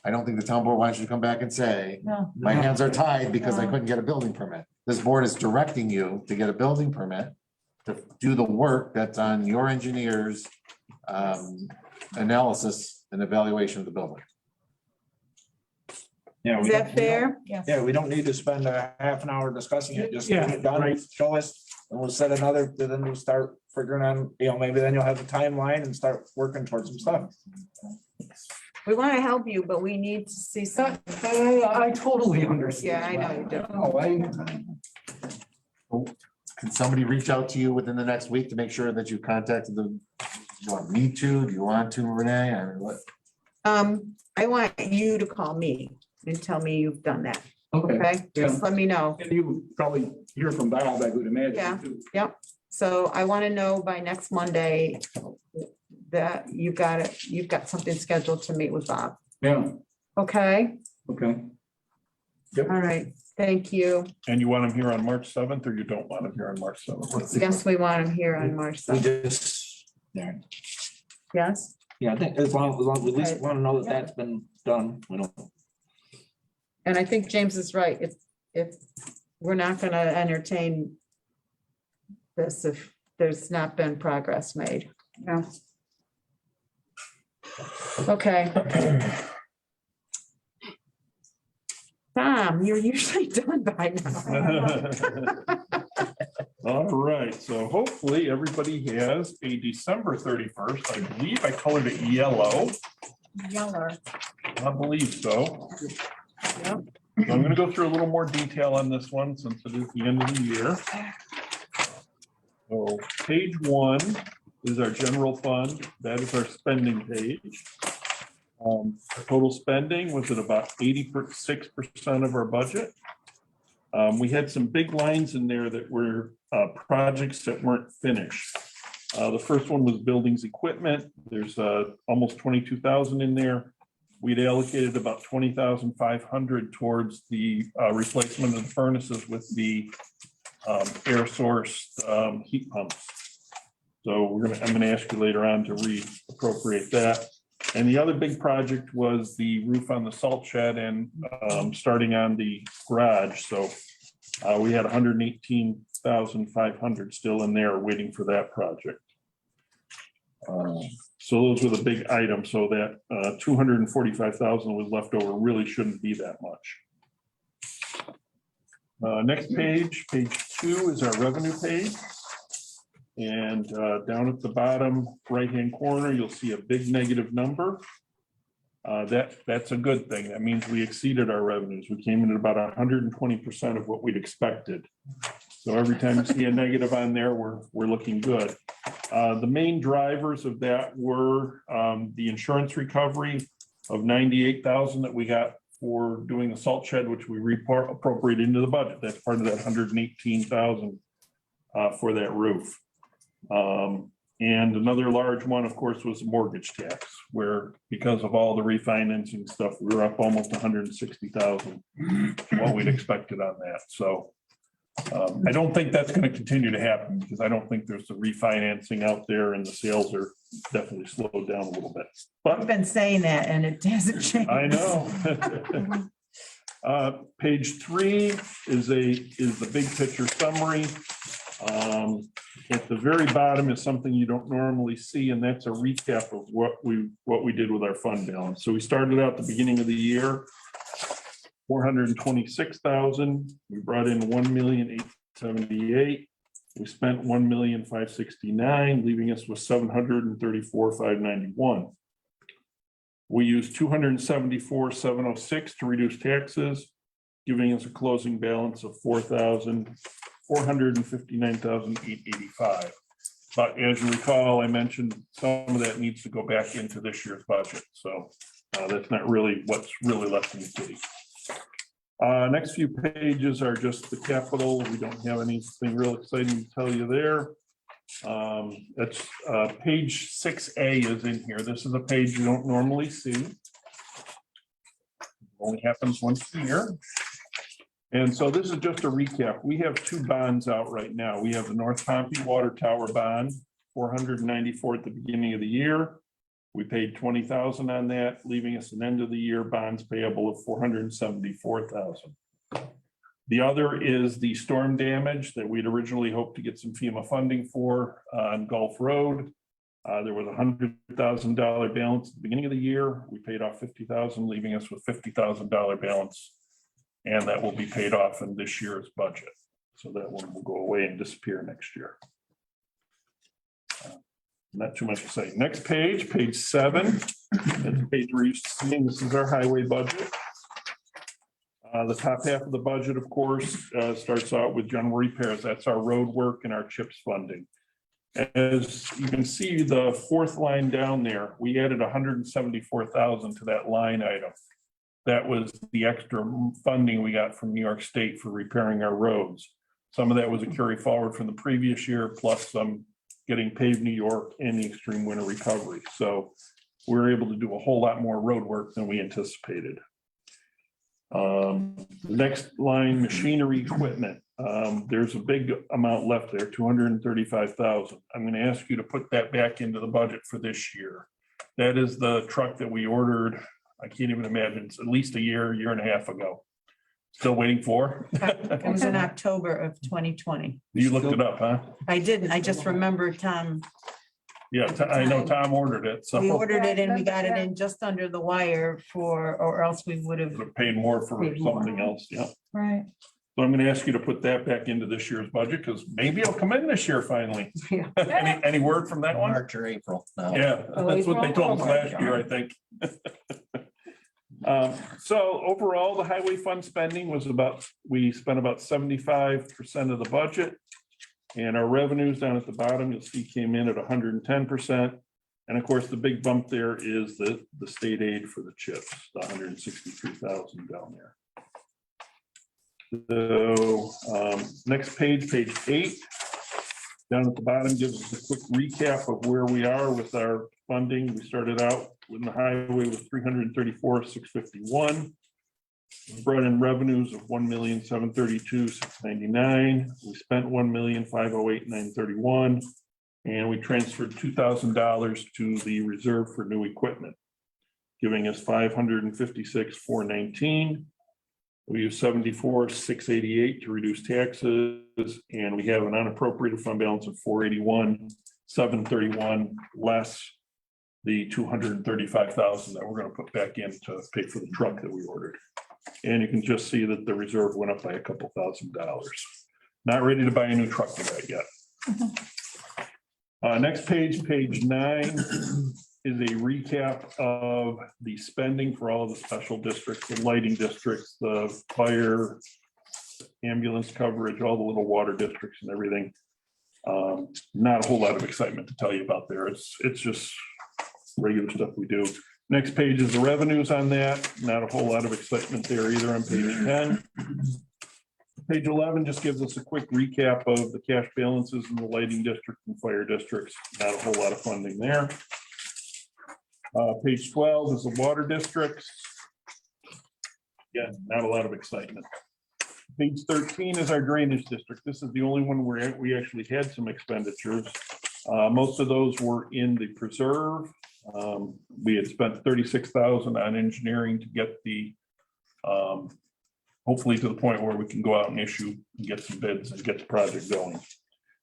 I don't think the town board wants you to come back and say, No. my hands are tied because I couldn't get a building permit. This board is directing you to get a building permit to do the work that's on your engineer's analysis and evaluation of the building. Yeah, Is that fair? Yes. Yeah, we don't need to spend a half an hour discussing it, just get Yeah, it done, right. show us, and we'll set another, then we'll start figuring on, maybe then you'll have a timeline and start working towards some stuff. We want to help you, but we need to see some. I totally understand. Yeah, I know you do. No, Can somebody reach out to you within the next week to make sure that you contacted them? Do you want me to? Do you want to, Renee? I mean, what? I want you to call me and tell me you've done that, Okay, okay? Just let me know. and you probably hear from Bob, I would imagine. Yeah. too. So I want to know by next Monday that you've got something scheduled to meet with Bob, Yeah, okay? okay. All right, thank you. And you want them here on March 7th, or you don't want them here on March 7th? Yes, we want him here on March We 7th. just, yeah, Yes, I think as long as we at least want to know that that's been done, we don't. and I think James is right. If we're not going to entertain this, if there's not been progress made. Yeah. Okay. Tom, you're usually done by now. All right, so hopefully everybody has a December 31st. I believe I colored it yellow. Yeller. I believe so. Yep. So I'm gonna go through a little more detail on this one since it is the end of the year. So page 1 is our general fund. That is our spending page. Our total spending was at about 86% of our budget. We had some big lines in there that were projects that weren't finished. The first one was buildings equipment. There's almost 22,000 in there. We'd allocated about 20,500 towards the replacement of the furnaces with the air source heat pumps. So I'm gonna ask you later on to reappropriate that. And the other big project was the roof on the salt shed and starting on the garage. So we had 118,500 still in there waiting for that project. So those were the big items. So that 245,000 was left over really shouldn't be that much. Next page, page 2 is our revenue page. And down at the bottom right-hand corner, you'll see a big negative number. That's a good thing. That means we exceeded our revenues. We came in at about 120% of what we'd expected. So every time you see a negative on there, we're looking good. The main drivers of that were the insurance recovery of 98,000 that we got for doing the salt shed, which we appropriated into the budget. That's part of that 118,000 for that roof. And another large one, of course, was mortgage tax, where because of all the refinancing stuff, we were up almost 160,000 what we'd expected on that. So I don't think that's going to continue to happen because I don't think there's the refinancing out there and the sales are definitely slowed down a little bit. I've But been saying that and it hasn't changed. I know. Page 3 is the big picture summary. At the very bottom is something you don't normally see, and that's a recap of what we did with our fund balance. So we started out the beginning of the year, 426,000. We brought in 1,878,000. We spent 1,569,000, leaving us with 734,591. We used 274,706 to reduce taxes, giving us a closing balance of 459,885. But as you recall, I mentioned some of that needs to go back into this year's budget. So that's not really what's really left in the kitty. Next few pages are just the capital. We don't have anything real exciting to tell you there. That's page 6A is in here. This is a page you don't normally see. Only happens once a year. And so this is just a recap. We have 2 bonds out right now. We have the North Pompey Water Tower bond, 494 at the beginning of the year. We paid 20,000 on that, leaving us an end of the year bonds payable of 474,000. The other is the storm damage that we'd originally hoped to get some FEMA funding for on Gulf Road. There was a $100,000 balance at the beginning of the year. We paid off 50,000, leaving us with $50,000 balance. And that will be paid off in this year's budget. So that one will go away and disappear next year. Not too much to say. Next page, page 7. That's the page we're used to seeing. This is our highway budget. The top half of the budget, of course, starts out with general repairs. That's our road work and our CHIPS funding. As you can see, the 4th line down there, we added 174,000 to that line item. That was the extra funding we got from New York State for repairing our roads. Some of that was a carry forward from the previous year, plus some getting paved New York and the extreme winter recovery. So we were able to do a whole lot more road work than we anticipated. Next line, machinery equipment. There's a big amount left there, 235,000. I'm going to ask you to put that back into the budget for this year. That is the truck that we ordered. I can't even imagine. It's at least a year and a half ago. Still waiting for? It was in October of 2020. You looked it up, huh? I didn't. I just remember Tom, Yeah, I know Tom ordered it, so we would ordered it and we got it in just under the wire or else we would have. have paid more for Paid more. something else, yeah. Right. So I'm going to ask you to put that back into this year's budget because maybe it'll come in this year finally. Yeah. Any word from that one? March or April. No. Yeah, that's what they told us last year, I think. So overall, the highway fund spending was we spent about 75% of the budget. And our revenues down at the bottom, you'll see came in at 110%. And of course, the big bump there is the state aid for the CHIPS, the 163,000 down there. So next page, page 8. Down at the bottom gives us a quick recap of where we are with our funding. We started out with the highway with 334,651. We brought in revenues of 1,732,699. We spent 1,508,931. And we transferred $2,000 to the reserve for new equipment, giving us 556,419. We use 74,688 to reduce taxes, and we have an unappropriated fund balance of 481,731 less the 235,000 that we're going to put back in to pay for the truck that we ordered. And you can just see that the reserve went up by a couple $1,000. Not ready to buy a new truck with that yet. Next page, page 9, is a recap of the spending for all of the special districts, the lighting districts, the fire, ambulance coverage, all the little water districts and everything. Not a whole lot of excitement to tell you about there. It's just regular stuff we do. Next page is the revenues on that. Not a whole lot of excitement there either on page 10. Page 11 just gives us a quick recap of the cash balances in the lighting district and fire districts. Not a whole lot of funding there. Page 12 is the water districts. Yeah, not a lot of excitement. Page 13 is our drainage district. This is the only one where we actually had some expenditures. Most of those were in the preserve. We had spent 36,000 on engineering to get the hopefully to the point where we can go out and issue and get some bids and get the project going.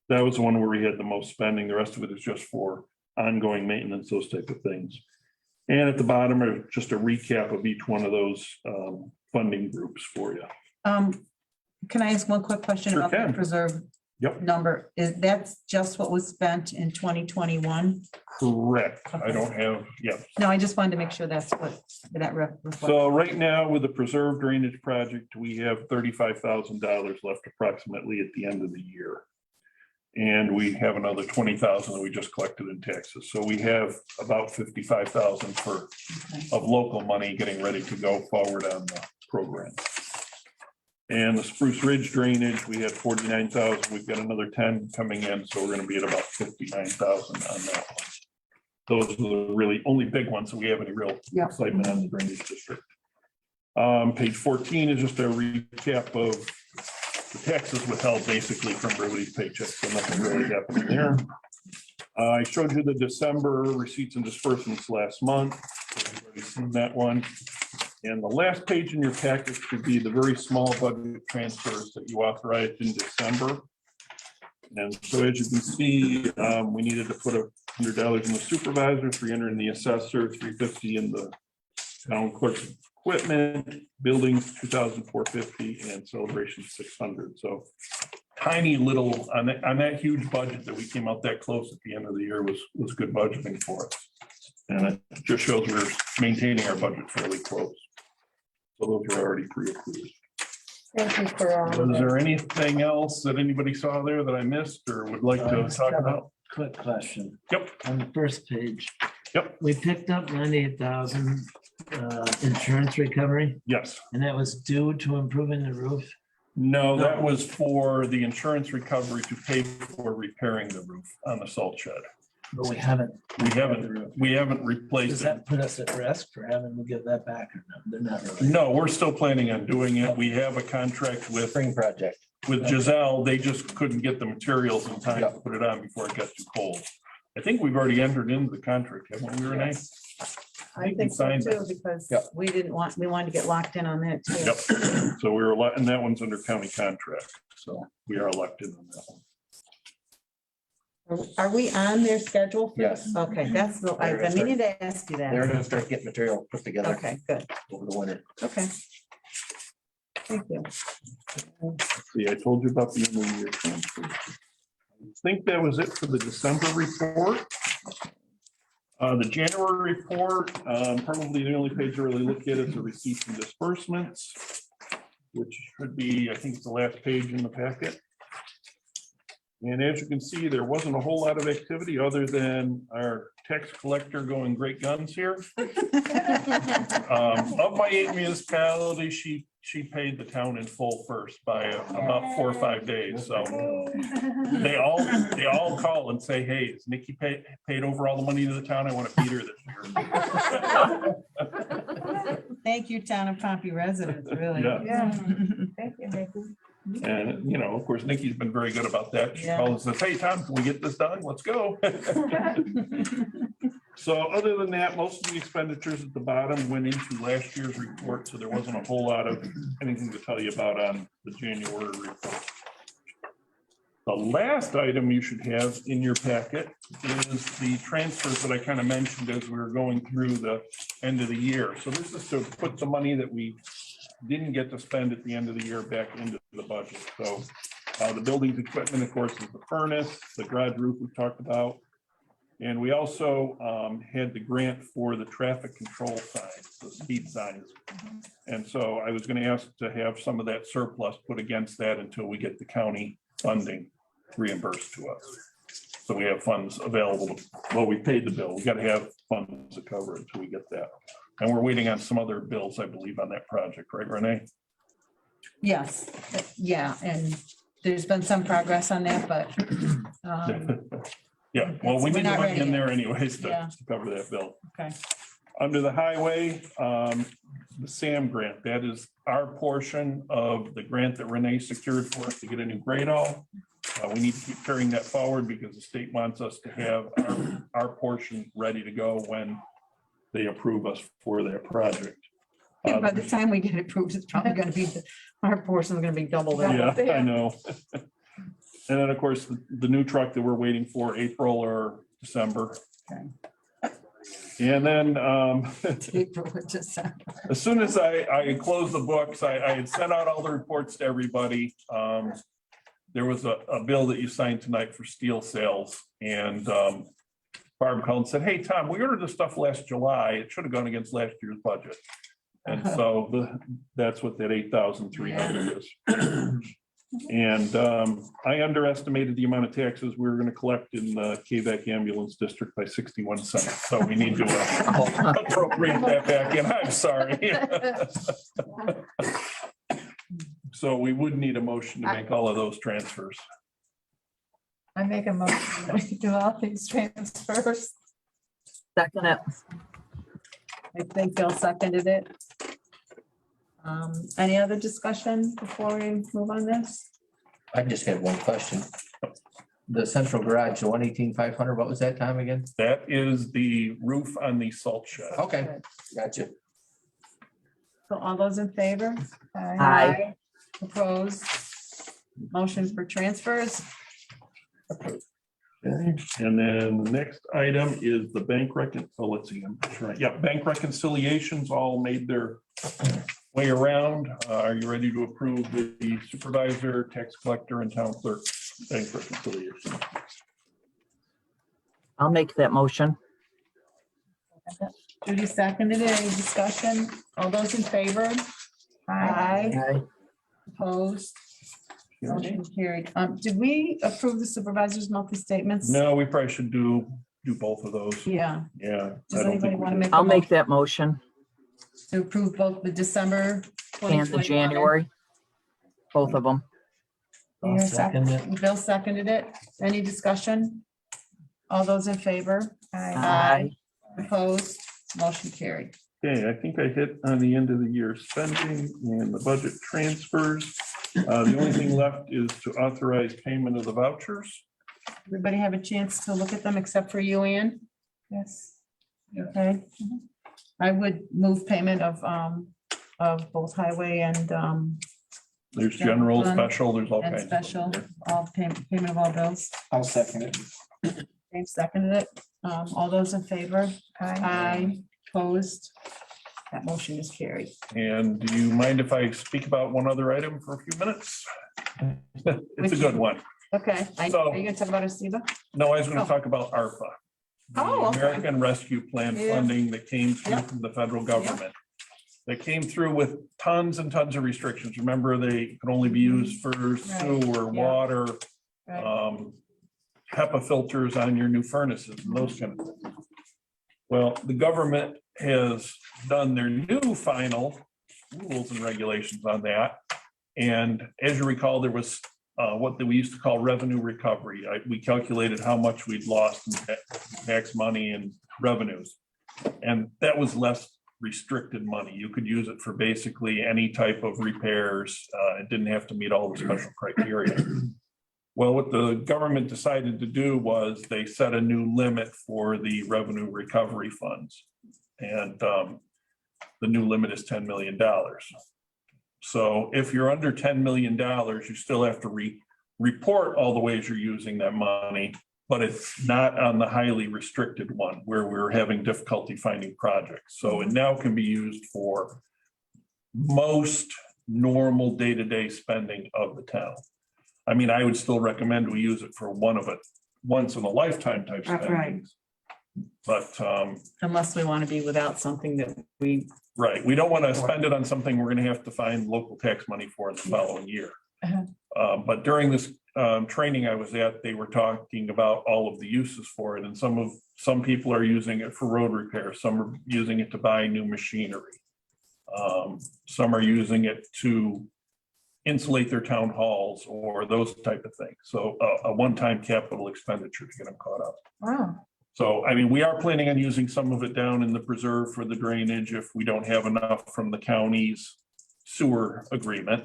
That was the one where we had the most spending. The rest of it is just for ongoing maintenance, those type of things. And at the bottom are just a recap of each one of those funding groups for you. Can I ask one quick question Sure about the can. preserve Yep. number? That's just what was spent in 2021? Correct. I don't have, yeah. No, I just wanted to make sure that's what that reflects. So right now with the preserve drainage project, we have $35,000 left approximately at the end of the year. And we have another 20,000 that we just collected in taxes. So we have about 55,000 of local money getting ready to go forward on the program. And the Spruce Ridge drainage, we had 49,000. We've got another 10 coming in, so we're going to be at about 59,000 on that one. Those are the really only big ones, so we have any real excitement on the drainage district. Page 14 is just a recap of the taxes withheld basically from everybody's paycheck, so nothing really happening there. I showed you the December receipts and disbursements last month. Everybody's seen that one. And the last page in your package should be the very small budget transfers that you authorized in December. And so as you can see, we needed to put $100 in the supervisor, 300 in the assessor, 350 in the town clerk's equipment, buildings 2,450, and celebration 600. So tiny little on that huge budget that we came out that close at the end of the year was good budgeting for us. And it just shows we're maintaining our budget fairly close. So those are already pre-approved. Thank you for. Was there anything else that anybody saw there that I missed or would like to talk about? Quick question. Yep. On the first page. Yep. We picked up 98,000 insurance recovery, Yes. and that was due to improving the roof. No, that was for the insurance recovery to pay for repairing the roof on the salt shed. But we haven't. We haven't replaced Does it. that put us at risk for having to give that back or no? They're not really. No, we're still planning on doing it. We have a contract with Spring project. Giselle. They just couldn't get the materials in time to put it on before it got too cold. I think we've already entered into the contract, haven't we, Renee? I think so Signed too, it. because Yep. we wanted to get locked in on that too. Yep. So we were, and that one's under county contract. So we are elected on that one. Are we on their schedule? for Yes. this? Okay, that's the, I've been meaning to ask you They're that. gonna start getting material put together Okay, good. over the winter. Okay. Thank you. See, I told you about the end of the year transfer. I think that was it for the December report. The January report, probably the only page to really look at is the receipts and disbursements, which should be, I think it's the last page in the packet. And as you can see, there wasn't a whole lot of activity other than our tax collector going great guns here. Of my 8 municipalities, she paid the town in full first by about 4 or 5 days. So they all call and say, hey, is Nikki paid over all the money to the town? I want to beat her this year. Thank you, town of Pompey residents, really. Yeah. Thank you, Nikki. And, you know, of course, Nikki's been very good about that. She Yeah. calls and says, hey, Tom, can we get this done? Let's go. So other than that, most of the expenditures at the bottom went into last year's report, so there wasn't a whole lot of anything to tell you about on the January report. The last item you should have in your packet is the transfers that I kind of mentioned as we were going through the end of the year. So this is to put the money that we didn't get to spend at the end of the year back into the budget. So the buildings equipment, of course, is the furnace, the garage roof we talked about. And we also had the grant for the traffic control signs, the speed signs. And so I was going to ask to have some of that surplus put against that until we get the county funding reimbursed to us. So we have funds available. Well, we paid the bill. We got to have funds to cover it until we get that. And we're waiting on some other bills, I believe, on that project, right, Renee? Yes, yeah, and there's been some progress on that, but Yeah, well, we We're need the not money ready in yet. there anyways Yeah. to cover that bill. okay. Under the highway, the SAM grant, that is our portion of the grant that Renee secured for us to get a new Gradall. We need to keep carrying that forward because the state wants us to have our portion ready to go when they approve us for that project. Yeah, by the time we get it approved, it's probably gonna be, our portion is gonna be double that. Yeah, I know. And then, of course, the new truck that we're waiting for, April or December. Okay. And then, April or December. as soon as I closed the books, I had sent out all the reports to everybody. There was a bill that you signed tonight for steel sales, and Barb called and said, hey, Tom, we ordered this stuff last July. It should have gone against last year's budget. And so that's what that 8,300 is. And I underestimated the amount of taxes we were going to collect in the KVAC ambulance district by 61 cents. So we need to appropriate that back in. I'm sorry. So we would need a motion to make all of those transfers. I make a motion that we do all these transfers. Second it. I think Bill seconded it. Any other discussion before we move on this? I just had one question. The central garage, the 118,500, what was that, Tom, again? That is the roof on the salt shed. Okay, gotcha. So all those in favor? Aye. Opposed? Motion for transfers? Okay. And then the next item is the bank let's see, I'm sure. Yeah, bank reconciliations all made their way around. Are you ready to approve the supervisor, tax collector, and town clerk bank reconciliation? I'll make that motion. Judy seconded it. Any discussion? All those in favor? Aye. Aye. Opposed? Motion carried. Did we approve the supervisor's monthly statements? No, we probably should do both of those. Yeah. Yeah. Does I don't anybody think we want to did. make? I'll make that motion. To approve both the December And the 2021 January. Both of them. I'll second it. Bill seconded it. Any discussion? All those in favor? Aye. Opposed? Motion carried. Okay, I think I hit on the end of the year spending and the budget transfers. The only thing left is to authorize payment of the vouchers. Everybody have a chance to look at them except for you, Ann? Yes. Okay. I would move payment of both highway and There's general, Fund special, there's all and kinds. of them special, there. all payment of all bills. I'll second it. James seconded it. All those in favor? Aye. Opposed? That motion is carried. And do you mind if I speak about one other item for a few minutes? It's a good one. Okay. So- Are you gonna talk about Asiba? No, I was going Oh. to talk about ARPA. the Oh, okay. American Rescue Plan Yeah. funding that came through Yep. from the federal government. They came through with tons and tons of restrictions. Remember, they could only be used for sewer, yeah. water, HEPA filters on your new furnaces and those kind of things. Well, the government has done their new final rules and regulations on that. And as you recall, there was what we used to call revenue recovery. We calculated how much we'd lost in tax money and revenues. And that was less restricted money. You could use it for basically any type of repairs. It didn't have to meet all the special criteria. Well, what the government decided to do was they set a new limit for the revenue recovery funds. And the new limit is $10 million. So if you're under $10 million, you still have to report all the ways you're using that money, but it's not on the highly restricted one where we're having difficulty finding projects. So it now can be used for most normal day-to-day spending of the town. I mean, I would still recommend we use it for once in a lifetime type Right. spendings. But Unless we want to be without something that we, right, we don't want to spend it on something we're gonna have to find local tax money for in the following year. But during this training I was at, they were talking about all of the uses for it, and some people are using it for road repair, some are using it to buy new machinery. Some are using it to insulate their town halls or those type of things. So a one-time capital expenditure to get them caught up. Wow. So, I mean, we are planning on using some of it down in the preserve for the drainage if we don't have enough from the county's sewer agreement.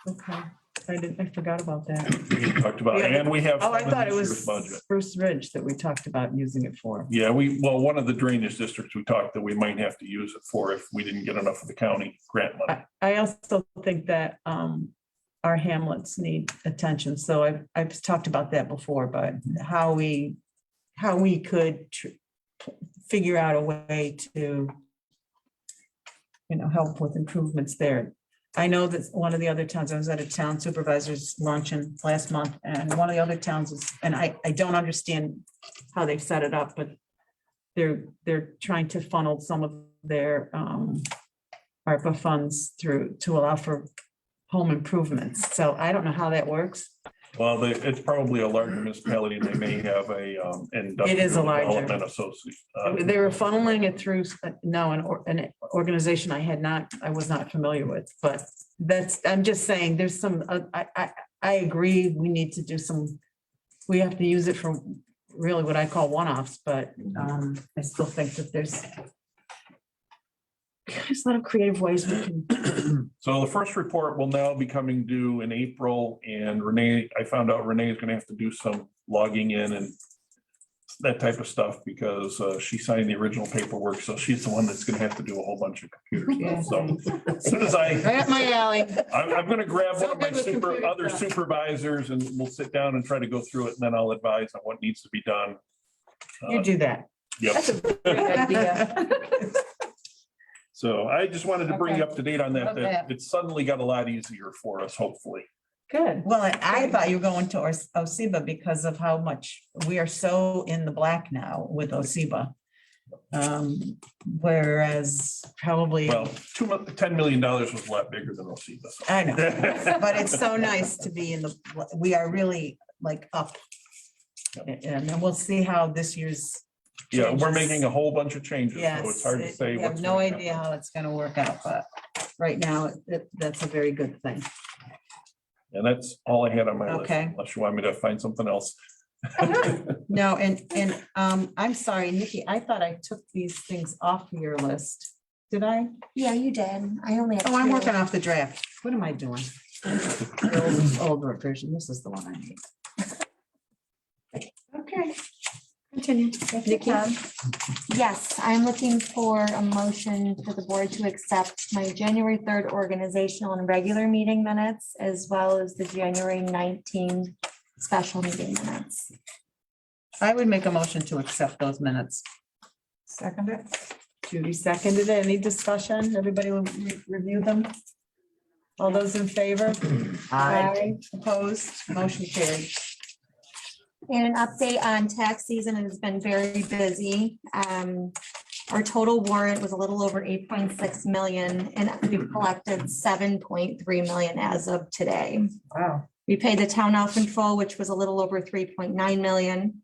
Okay. I forgot about that. We talked about, Yeah. and we have. oh, I some in thought it this was year's budget. Spruce Ridge that we talked about using it for. Yeah, one of the drainage districts we talked that we might have to use it for if we didn't get enough of the county grant money. I also think that our hamlets need attention. So I've talked about that before, but how we could figure out a way to, help with improvements there. I know that one of the other towns, I was at a town supervisor's luncheon last month, and one of the other towns is, and I don't understand how they've set it up, but they're trying to funnel some of their Arpa funds through to allow for home improvements. So I don't know how that works. Well, it's probably a larger municipality and they may have a It is a industrial larger. development associate. They were funneling it through, an organization I was not familiar with, but I'm just saying, there's some, I agree, we need to do we have to use it for really what I call one-offs, but I still think that there's a lot of creative ways we can. So the first report will now be coming due in April, and I found out Renee is gonna have to do some logging in and that type of stuff because she signed the original paperwork, so she's the one that's gonna have to do a whole bunch of computer stuff. So as soon as Right up my alley. I'm gonna grab one of my So good with computer other stuff. supervisors and we'll sit down and try to go through it, and then I'll advise on what needs to be done. You do that. Yep. That's a great idea. So I just wanted to bring you Okay. up to date on that, Love that that. it suddenly got a lot easier for us, hopefully. Good. Well, I thought you were going to OSEBA because of how much we are so in the black now with OSEBA. Whereas probably, Well, $10 million was a lot bigger than OSEBA. I know, but it's so nice to be we are really like up. And then we'll see how this year's. Yeah, we're changes. making a whole bunch of changes, so Yes. it's hard to say. We have what's no gonna idea happen. how it's gonna work out, but right now, that's a very good thing. And that's all I had on my list, Okay. unless you want me to find something else. No, and I'm sorry, Nikki, I thought I took these things off your list. Did I? Yeah, you did. I only have Oh, I'm two. working off the draft. What am I doing? The older version. This is the one I need. Okay. Continue. Nikki? Yes, I'm looking for a motion for the board to accept my January 3rd organizational and regular meeting minutes, as well as the January 19 special meeting minutes. I would make a motion to accept those minutes. Second it. Judy seconded it. Any discussion? Everybody will review them? All those in favor? Aye. Opposed? Motion carried. And an update on tax season has been very busy. Our total warrant was a little over 8.6 million, and we've collected 7.3 million as of today. Wow. We paid the town elf in full, which was a little over 3.9 million.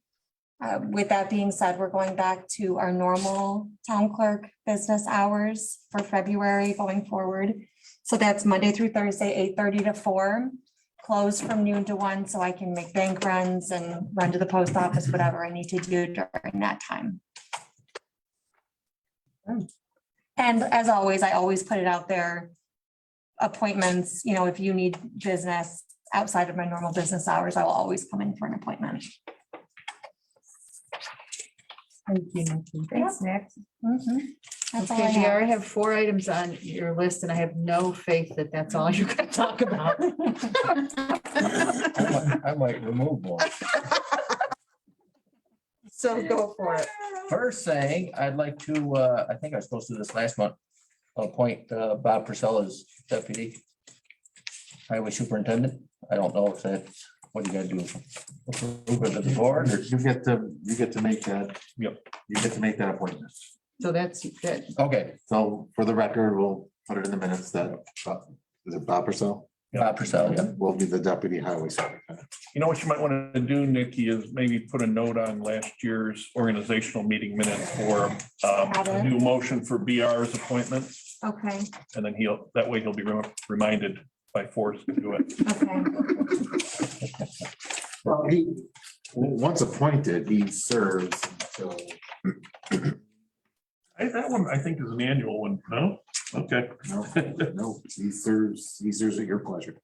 With that being said, we're going back to our normal town clerk business hours for February going forward. So that's Monday through Thursday, 8:30 to 4, closed from noon to 1, so I can make bank runs and run to the post office, whatever I need to do during that time. And as always, I always put it out there. Appointments, you know, if you need business outside of my normal business hours, I will always come in for an appointment. Thank you, Nikki. Thanks, Nick. That's all I Okay, have. VR, I have 4 items on your list and I have no faith that that's all you're gonna talk about. I might remove one. So go for it. First thing, I'd like to, I think I was supposed to do this last month, appoint Bob Purcell as deputy highway superintendent. I don't know if that's, what do you gotta do? Approve it of the board or? You get to make that. Yep. You get to make that appointment. So that's good. Okay, So for the record, we'll put it in the minutes that, is it Bob Purcell? Bob Purcell, yeah. Will be the deputy highway superintendent. You know what you might want to do, Nikki, is maybe put a note on last year's organizational meeting minutes for a new motion for BR's appointment. Okay, And then that way he'll be reminded by force to do it. okay. Well, once appointed, he serves until. That one, I think, is an annual one, no? Okay. No, he serves at your pleasure.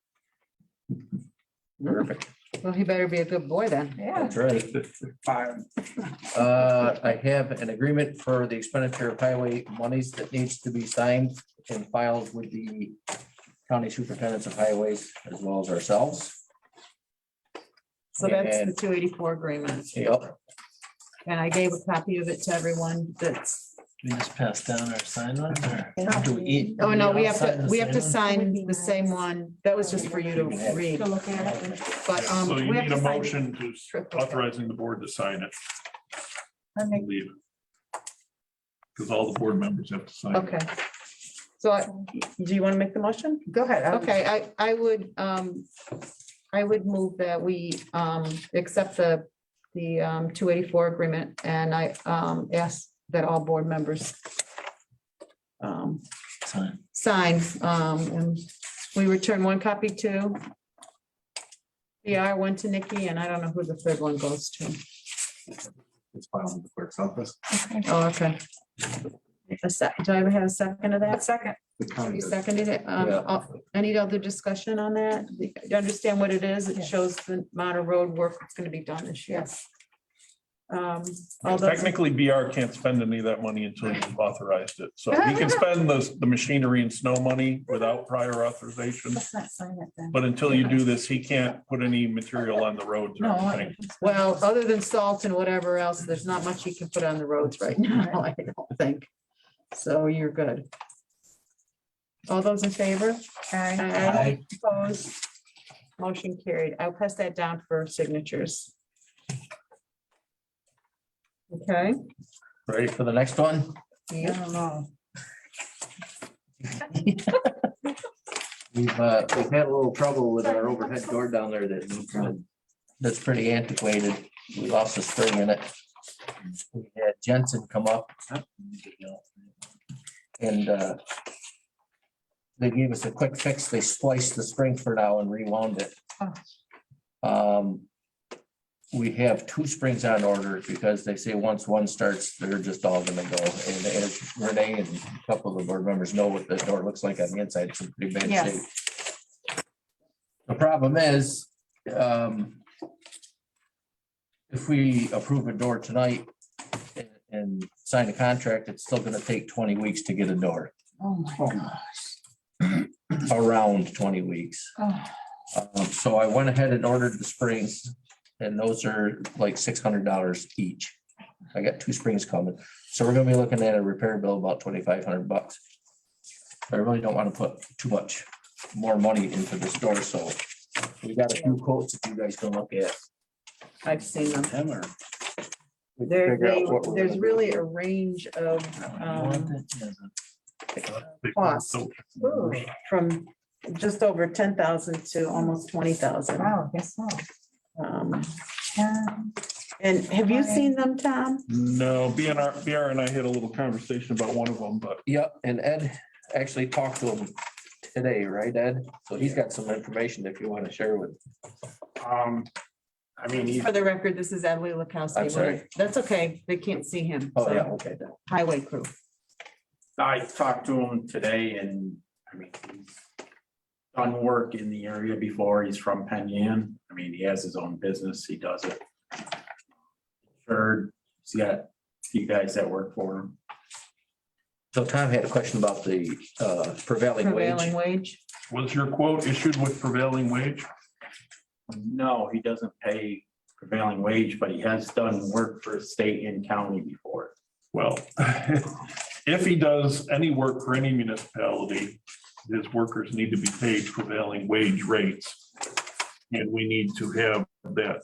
Perfect. Well, he better be a good boy then. That's right. I have an agreement for the expenditure of highway monies that needs to be signed and filed with the county superintendents of highways as well as ourselves. So that's the And- 284 agreement. Yep. And I gave a copy of it to everyone that's, We just pass down our sign one or do we eat? oh no, we all have to the same one? sign the same one. That was just for you to read. To look at it. But So you we have need to a sign- motion to authorizing the board to sign it. I make- Leave. Because all the board members have to sign. it. Okay. So do you want to make the motion? Go ahead. Okay, I would move that we accept the 284 agreement and I ask that all board members Sign. sign, and we return one copy to PR, one to Nikki, and I don't know who the third one goes to. It's filed in the clerk's office. Oh, okay. Do I ever have a second of that? Second. The county You does. seconded it. Any other discussion on that? Do you understand what it is? It Yes. shows the amount of road work that's gonna be done this year. All those, Technically, BR can't spend any of that money until you've authorized it. So he can spend the machinery and snow money without prior authorization. Let's not sign it then. But until you do this, he can't put any material on the roads or No. anything. well, other than salt and whatever else, there's not much you can put on the roads right now, I don't think. So you're good. All those in favor? Aye. Opposed? Motion carried. I'll pass that down for signatures. Okay. Ready for the next one? I don't know. We've had a little trouble with our overhead door down there that's pretty antiquated. We lost a spring in it. We had Jensen come up. And they gave us a quick fix. They spliced the spring for now and rewound it. We have 2 springs on order because they say once one starts, they're just all gonna go. And as Renee and a couple of the board members know what the door looks like on the inside, it's in pretty bad Yes. shape. The problem is, if we approve a door tonight and sign a contract, it's still gonna take 20 weeks to get a door, Oh, my gosh. around 20 weeks. Oh, So I went ahead and ordered the springs, and those are like $600 each. I got 2 springs coming, so we're gonna be looking at a repair bill about $2,500. I really don't want to put too much more money into this door, so we got a few quotes that you guys can look at. I've seen them. Figure There, out what we're there's gonna really do. a range of You want it? Yeah, costs from just over 10,000 to almost 20,000. Wow, I guess so. And have you seen them, Tom? No, BR and I had a little conversation about one of them, but Yep, and Ed actually talked to him today, right, Ed? So he's got some information if you want to share with. I mean, For the record, this is Edley Lukowski. I'm sorry. That's okay. They can't see him. Oh, so yeah, okay. Highway crew. I talked to him today and, I mean, he's done work in the area before. He's from Penn Yan. I mean, he has his own business. He does it. Sure, he's got a few guys that work for him. So Tom had a question about the prevailing wage. Prevailing wage. was your quote issued with prevailing wage? No, he doesn't pay prevailing wage, but he has done work for state and county before. Well, if he does any work for any municipality, his workers need to be paid prevailing wage rates. And we need to have that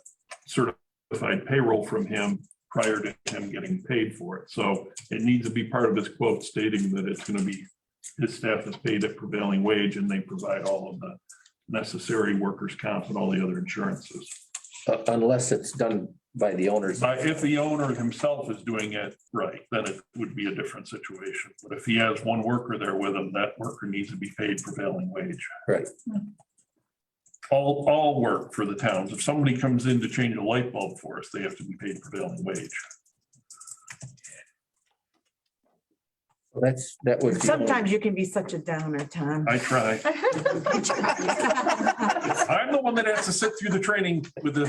certified payroll from him prior to him getting paid for it. So it needs to be part of his quote stating that it's going to be, his staff is paid at prevailing wage and they provide all of the necessary workers' comp and all the other insurances. Unless it's done by the owners. If the owner himself is doing it right, then it would be a different situation. But if he has one worker there with him, that worker needs to be paid prevailing wage. Right. All work for the towns. If somebody comes in to change a light bulb for us, they have to be paid prevailing wage. That would. Sometimes you can be such a downer, Tom. I try. I'm the one that has to sit through the training with the.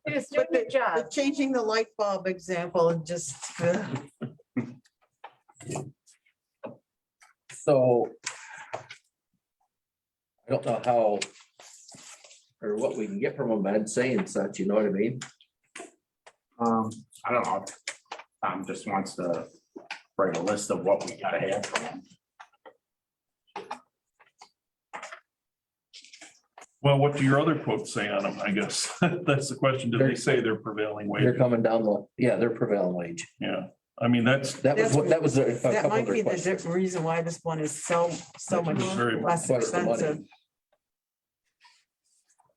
Just doing the job. The changing the light bulb example and just. So. I don't know how. Or what we can get from them, Ed saying such, you know what I mean? I don't know. Tom just wants to write a list of what we gotta have from him. Well, what do your other quotes say on them? I guess that's the question. Do they say they're prevailing wage? They're coming down they're prevailing wage. Yeah, I mean, That was a That couple might of be the requests. reason why this one is so much Very less twice the money. expensive.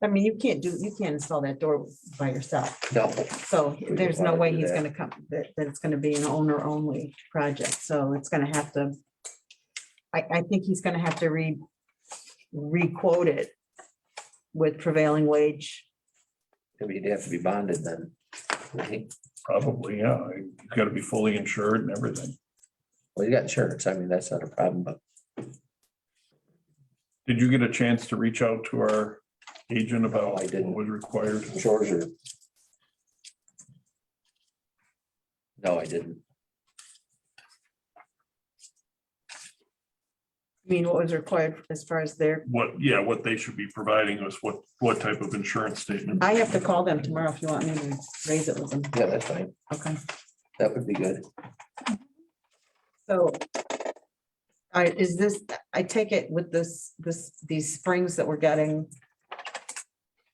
I mean, you can't install that door by yourself. No, So there's no wanna way do he's that. gonna come, that it's gonna be an owner only project. So it's gonna have to. I think he's gonna have to re-quote it with prevailing wage. maybe you'd have to be bonded then. Well, Probably, yeah. You've got to be fully insured and everything. you got insurance. I mean, that's not a problem, but Did you get a chance to reach out to our agent about No, I what didn't. was required? chores are. No, I didn't. I mean, what was required as far as their, What they should be providing us, what type of insurance statement? I have to call them tomorrow if you want me to raise it with them. Yeah, that's fine. Okay, That would be good. so. Is this, I take it with these springs that we're getting.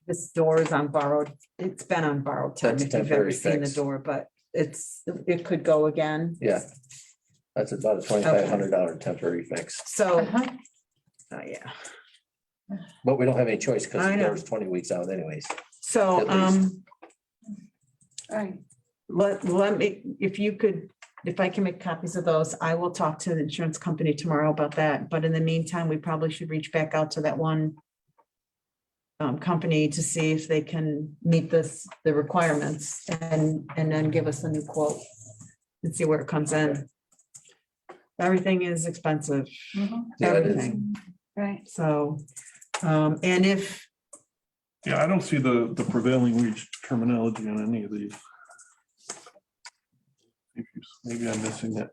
This door is on borrowed, it's been on borrowed time That's if you've ever temporary seen the fix. door, but it could go again. Yeah. That's about a $2,500 temporary fix, So, Uh-huh. yeah, but we don't have any choice because I the know. door's 20 weeks out anyways. so, At least. All right. let me, if I can make copies of those, I will talk to the insurance company tomorrow about that. But in the meantime, we probably should reach back out to that one company to see if they can meet the requirements and then give us a new quote and see where it comes in. Everything is expensive, Yeah, it is. everything. Right. So, and if, Yeah, I don't see the prevailing wage terminology on any of these. Maybe I'm missing it.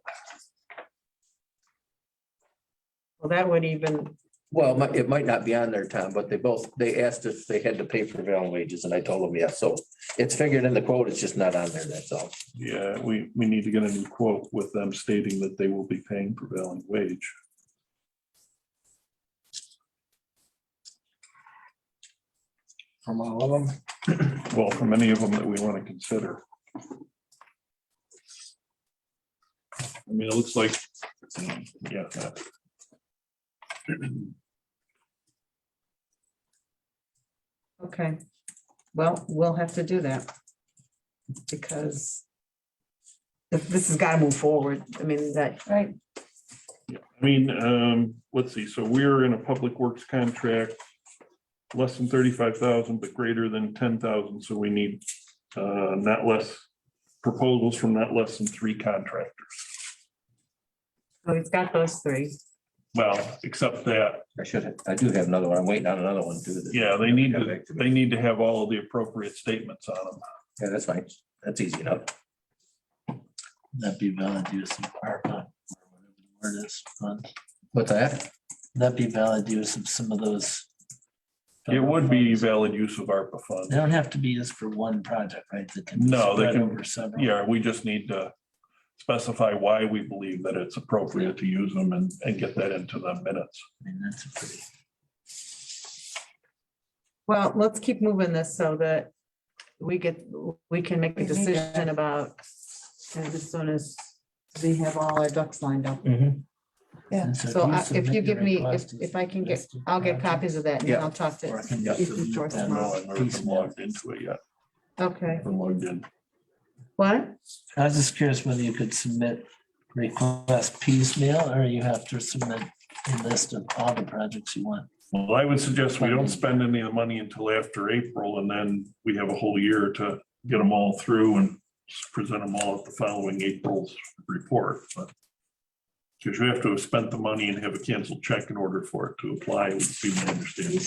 well, that would even, Well, it might not be on there, Tom, but they asked if they had to pay prevailing wages and I told them, yes. So it's figured in the quote. It's just not on there. That's all. Yeah, we need to get a new quote with them stating that they will be paying prevailing wage. From all of them. Well, from any of them that we want to consider. I mean, it looks like, yeah. Okay, well, we'll have to do that. Because if this has got to move forward, I mean, that, Right. I mean, let's see, so we're in a public works contract, less than 35,000, but greater than 10,000, so we need not less proposals from not less than 3 contractors. so he's got those 3. Well, except that, I do have another one. I'm waiting on another one too. yeah, they need to have all of the appropriate statements on them. Yeah, that's fine. That's easy enough. That'd be valid use of Arpa. Where it is, funds. What's that? That'd be valid use of some of those. It would be valid use of ARPA funds. They don't have to be used for one project, right? They can be No, they spread can- over several. Yeah, we just need to specify why we believe that it's appropriate to use them and get that into the minutes. I mean, that's a pretty. Well, let's keep moving this so that we can make a decision about as soon as we have all our ducks lined up. And So you if submit you your give me, request if I can get, listed I'll get project, copies of that and then Yeah. I'll talk or I to. can Yeah. just If submit George them tomorrow. I've never been logged into it yet. Okay, Been logged in. what? I was just curious whether you could submit request piecemeal or you have to submit a list of all the projects you want. Well, I would suggest we don't spend any of the money until after April, and then we have a whole year to get them all through and present them all at the following April's report. But because you have to have spent the money and have a canceled check in order for it to apply, would be my understanding.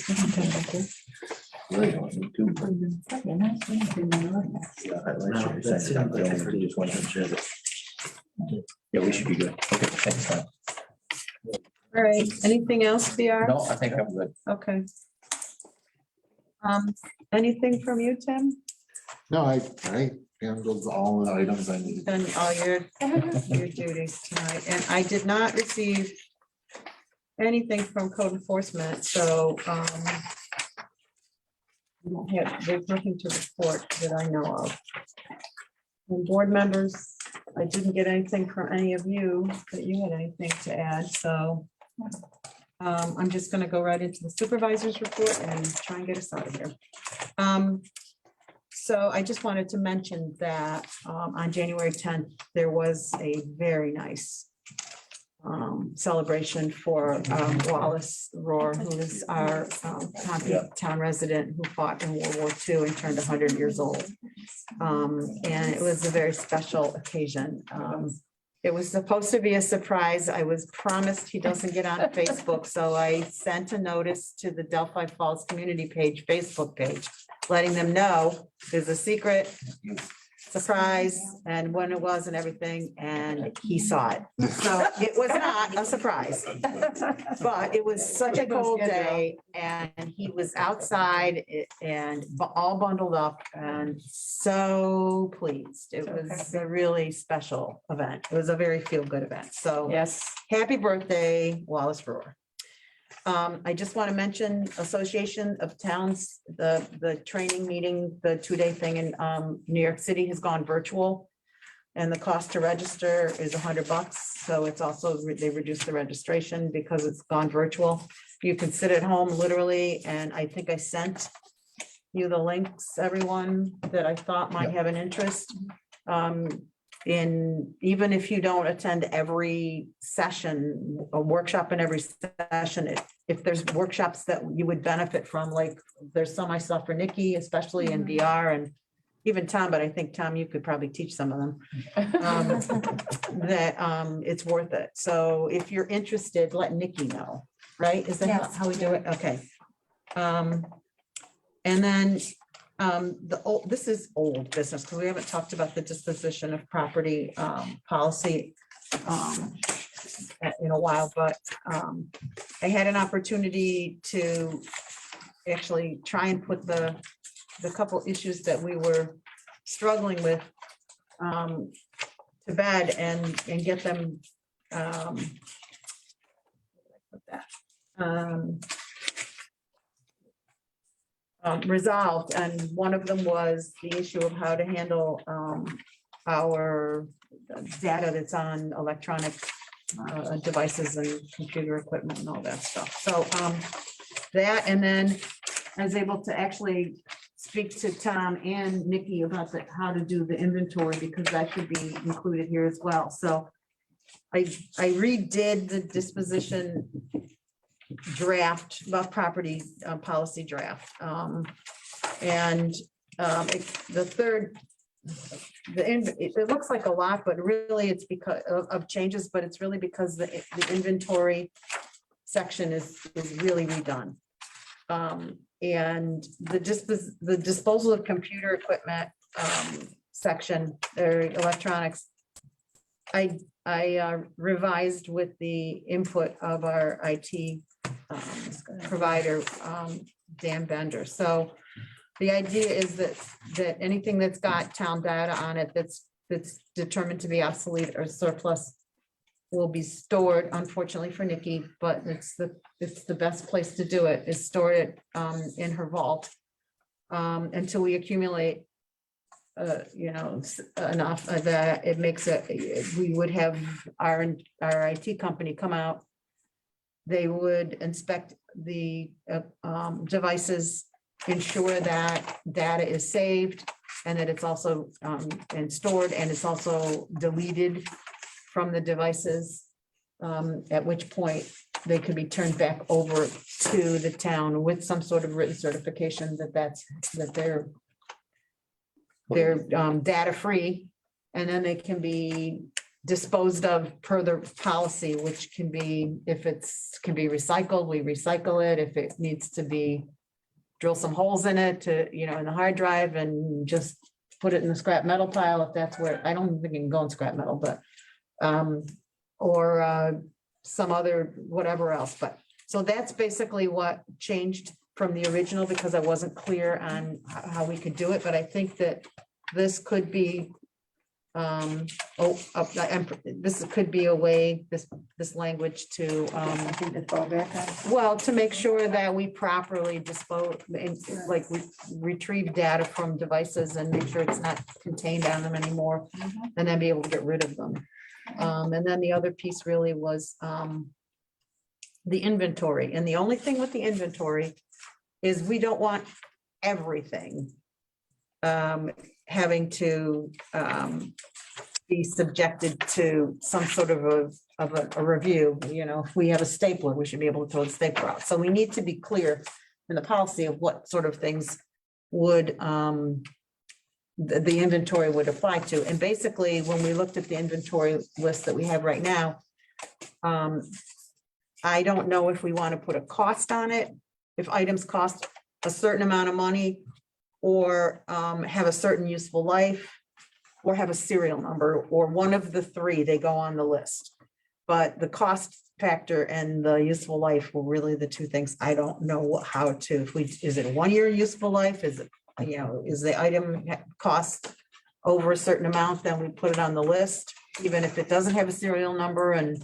Yeah, we should be good. Okay, thanks, Tom. All right, anything else, VR? No, I think I'm good. Okay. Anything from you, Tim? No, I handled all the items I needed. Done all your duties tonight, and I did not receive anything from code enforcement, so we don't have, there's nothing to report that I know of. And board members, I didn't get anything from any of you that you had anything to add, so I'm just gonna go right into the supervisor's report and try and get us out of here. So I just wanted to mention that on January 10th, there was a very nice celebration for Wallace Rohr, who is our town resident who fought in World War II and turned 100 years old. And it was a very special occasion. It was supposed to be a surprise. I was promised he doesn't get on Facebook, so I sent a notice to the Delphi Falls Community Page, Facebook page, letting them know there's a secret surprise and when it was and everything, and he saw it. So it was not a surprise, but it was such a cold day and he was outside and all bundled up and so pleased. It was a really special event. It was a very feel-good event. So Yes. happy birthday, Wallace Rohr. I just want to mention Association of Towns, the training meeting, the 2-day thing in New York City has gone virtual. And the cost to register is $100. So it's also, they reduced the registration because it's gone virtual. You can sit at home literally, and I think I sent you the links, everyone that I thought might have an interest. Even if you don't attend every session, a workshop in every session, if there's workshops that you would benefit from, like there's some I saw for Nikki, especially in VR and even Tom, but I think Tom, you could probably teach some of them. That it's worth it. So if you're interested, let Nikki know, right? Is that Yes. how we do it? Okay. And then this is old business because we haven't talked about the disposition of property policy in a while, but I had an opportunity to actually try and put the couple issues that we were struggling with to bed and get them resolved, and one of them was the issue of how to handle our data that's on electronic devices and computer equipment and all that stuff. So that, and then I was able to actually speak to Tom and Nikki about how to do the inventory, because that should be included here as well. So I redid the disposition draft, about property policy draft. The third, it looks like a lot, but really it's because of changes, but it's really because the inventory section is really redone. And the disposal of computer equipment section, or electronics, I revised with the input of our IT provider, Dan Bender. So the idea is that anything that's got town data on it that's determined to be obsolete or surplus will be stored, unfortunately for Nikki, but it's the best place to do it, is store it in her vault until we accumulate enough that it makes it, we would have our IT company come out. They would inspect the devices, ensure that data is saved and that it's also and stored, and it's also deleted from the devices, at which point they could be turned back over to the town with some sort of written certification that they're data free, and then they can be disposed of per the policy, which can be, if can be recycled, we recycle it. If it needs to be, drill some holes in it to, in the hard drive and just put it in the scrap metal pile, if that's where, I don't think it can go in scrap metal, but or some other, whatever else. But so that's basically what changed from the original, because I wasn't clear on how we could do it. But I think that this could be, this could be a way, this language to, well, to make sure that we properly dispose, like we retrieve data from devices and make sure it's not contained on them anymore, and then be able to get rid of them. And then the other piece really was the inventory. And the only thing with the inventory is we don't want everything having to be subjected to some sort of a review. If we have a stapler, we should be able to throw the stapler out. So we need to be clear in the policy of what sort of things would the inventory would apply to. And basically, when we looked at the inventory list that we have right now, I don't know if we want to put a cost on it, if items cost a certain amount of money, or have a certain useful life, or have a serial number, or one of the three, they go on the list. But the cost factor and the useful life were really the two things. I don't know how to, is it a 1 year useful life? Is it, is the item cost over a certain amount, then we put it on the list, even if it doesn't have a serial number. And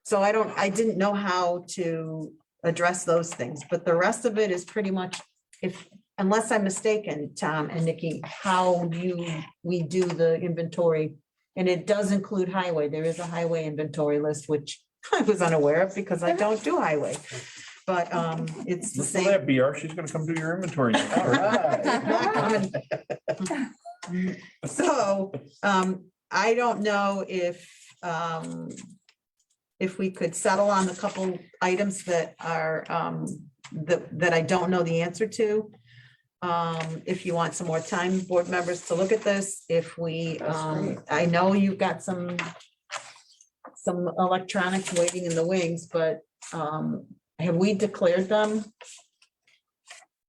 so I didn't know how to address those things, but the rest of it is pretty much, unless I'm mistaken, Tom and Nikki, how we do the inventory. And it does include highway. There is a highway inventory list, which I was unaware of because I don't do highway. But it's the Look same. at that, BR, she's gonna come do your inventory. All right. So I don't know if we could settle on a couple items that are that I don't know the answer to. If you want some more time, board members, to look at this, if we, I know you've got some electronics waiting in the wings, but have we declared them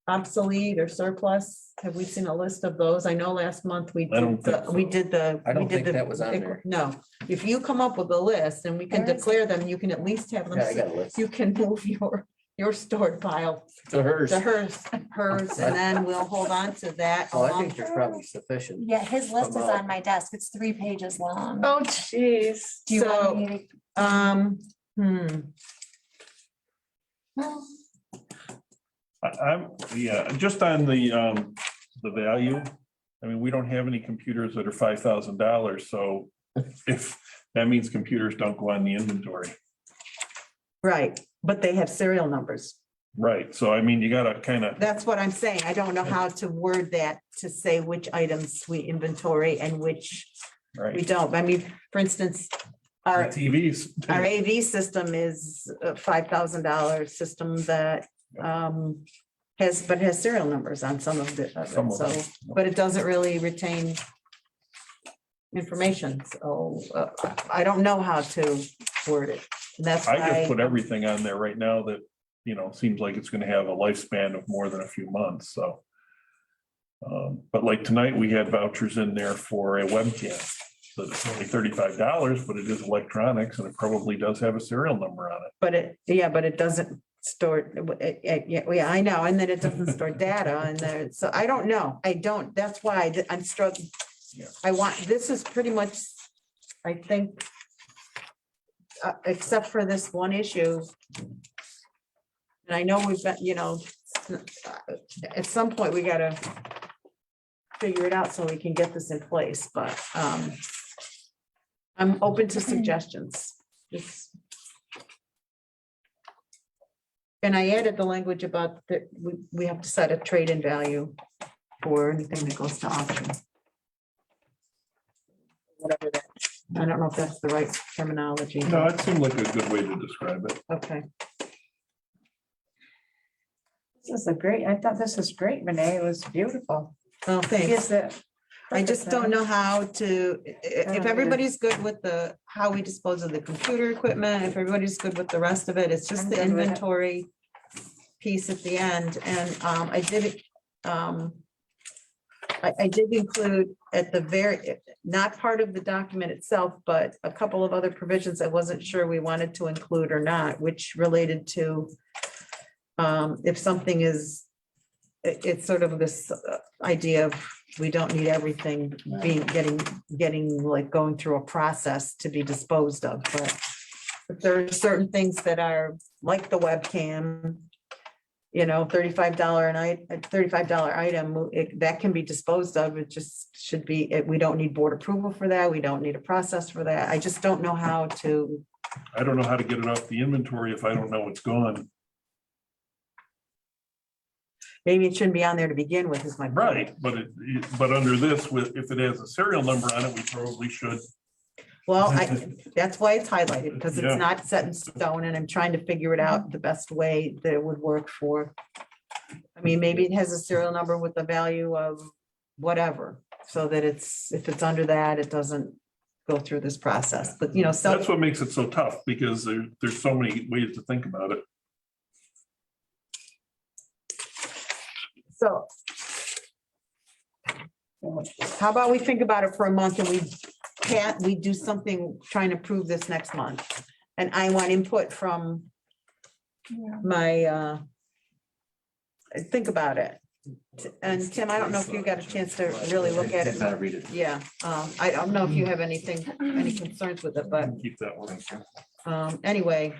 obsolete or surplus? Have we seen a list of those? I know last month we I don't did think so. I don't think that was on there. No, if you come up with a list and we can There is. declare them, you can at least have them. Yeah, I got a list. You can move your stored pile To hers. to hers, and then we'll hold on to that. Oh, I along- think there's probably sufficient. Yeah, his list is About- on my desk. It's 3 pages long. Oh, jeez. Do you So, want me I'm, yeah, just on the value. I mean, we don't have any computers that are $5,000, so if that means computers don't go on the inventory. Right, but they have serial numbers. Right, so I mean, you gotta kind of, That's what I'm saying. I don't know how to word that to say which items we inventory and which we right, don't. I mean, for instance, our TVs. Our AV system is a $5,000 system that has serial numbers on some of it. Some of So, them. but it doesn't really retain information. So I don't know how to word it. And that's I just put why, everything on there right now that, you know, seems like it's gonna have a lifespan of more than a few months, so. But like tonight, we had vouchers in there for a webcam. So it's only $35, but it is electronics and it probably does have a serial number on it. but it doesn't store, yeah, I know. And then it doesn't store data and there, so I don't know. That's why I'm struggling. Yeah. This is pretty much, I think, except for this one issue. And I know we've got, at some point we gotta figure it out so we can get this in place, but I'm open to suggestions. And I added the language about that we have to set a trade-in value for anything that goes to auction. Whatever that, I don't know if that's the right terminology. No, it seemed like a good way to describe it. Okay, This is I thought this was great, Renee. It was beautiful. well, thanks. Yes, I just don't know how to, if everybody's good with how we dispose of the computer equipment, if everybody's good with the rest of it, it's just I'm the good with it. inventory piece at the end, and I did include at the very, not part of the document itself, but a couple of other provisions I wasn't sure we wanted to include or not, which related to if something is, it's sort of this idea of we don't need everything getting like going through a process to be disposed of, but there are certain things that are like the webcam, $35 item, that can be disposed of. It just should be, we don't need board approval for that. We don't need a process for that. I just don't know how to. I don't know how to get it off the inventory if I don't know it's gone. Maybe it shouldn't be on there to begin with, is my point. Right, but under this, if it has a serial number on it, we probably should. Well, that's why it's highlighted, because Yeah. it's not set in stone, and I'm trying to figure it out the best way that it would work for. I mean, maybe it has a serial number with the value of whatever, so that if it's under that, it doesn't go through this process, but That's what makes it so tough, because there's so many ways to think about it. So how about we think about it for a month and we do something trying to prove this next month? And I want input from my, think about it. And Tim, I don't know if you got a chance to really look at it. Read it. Yeah, I don't know if you have any concerns with it, but Keep that one. anyway.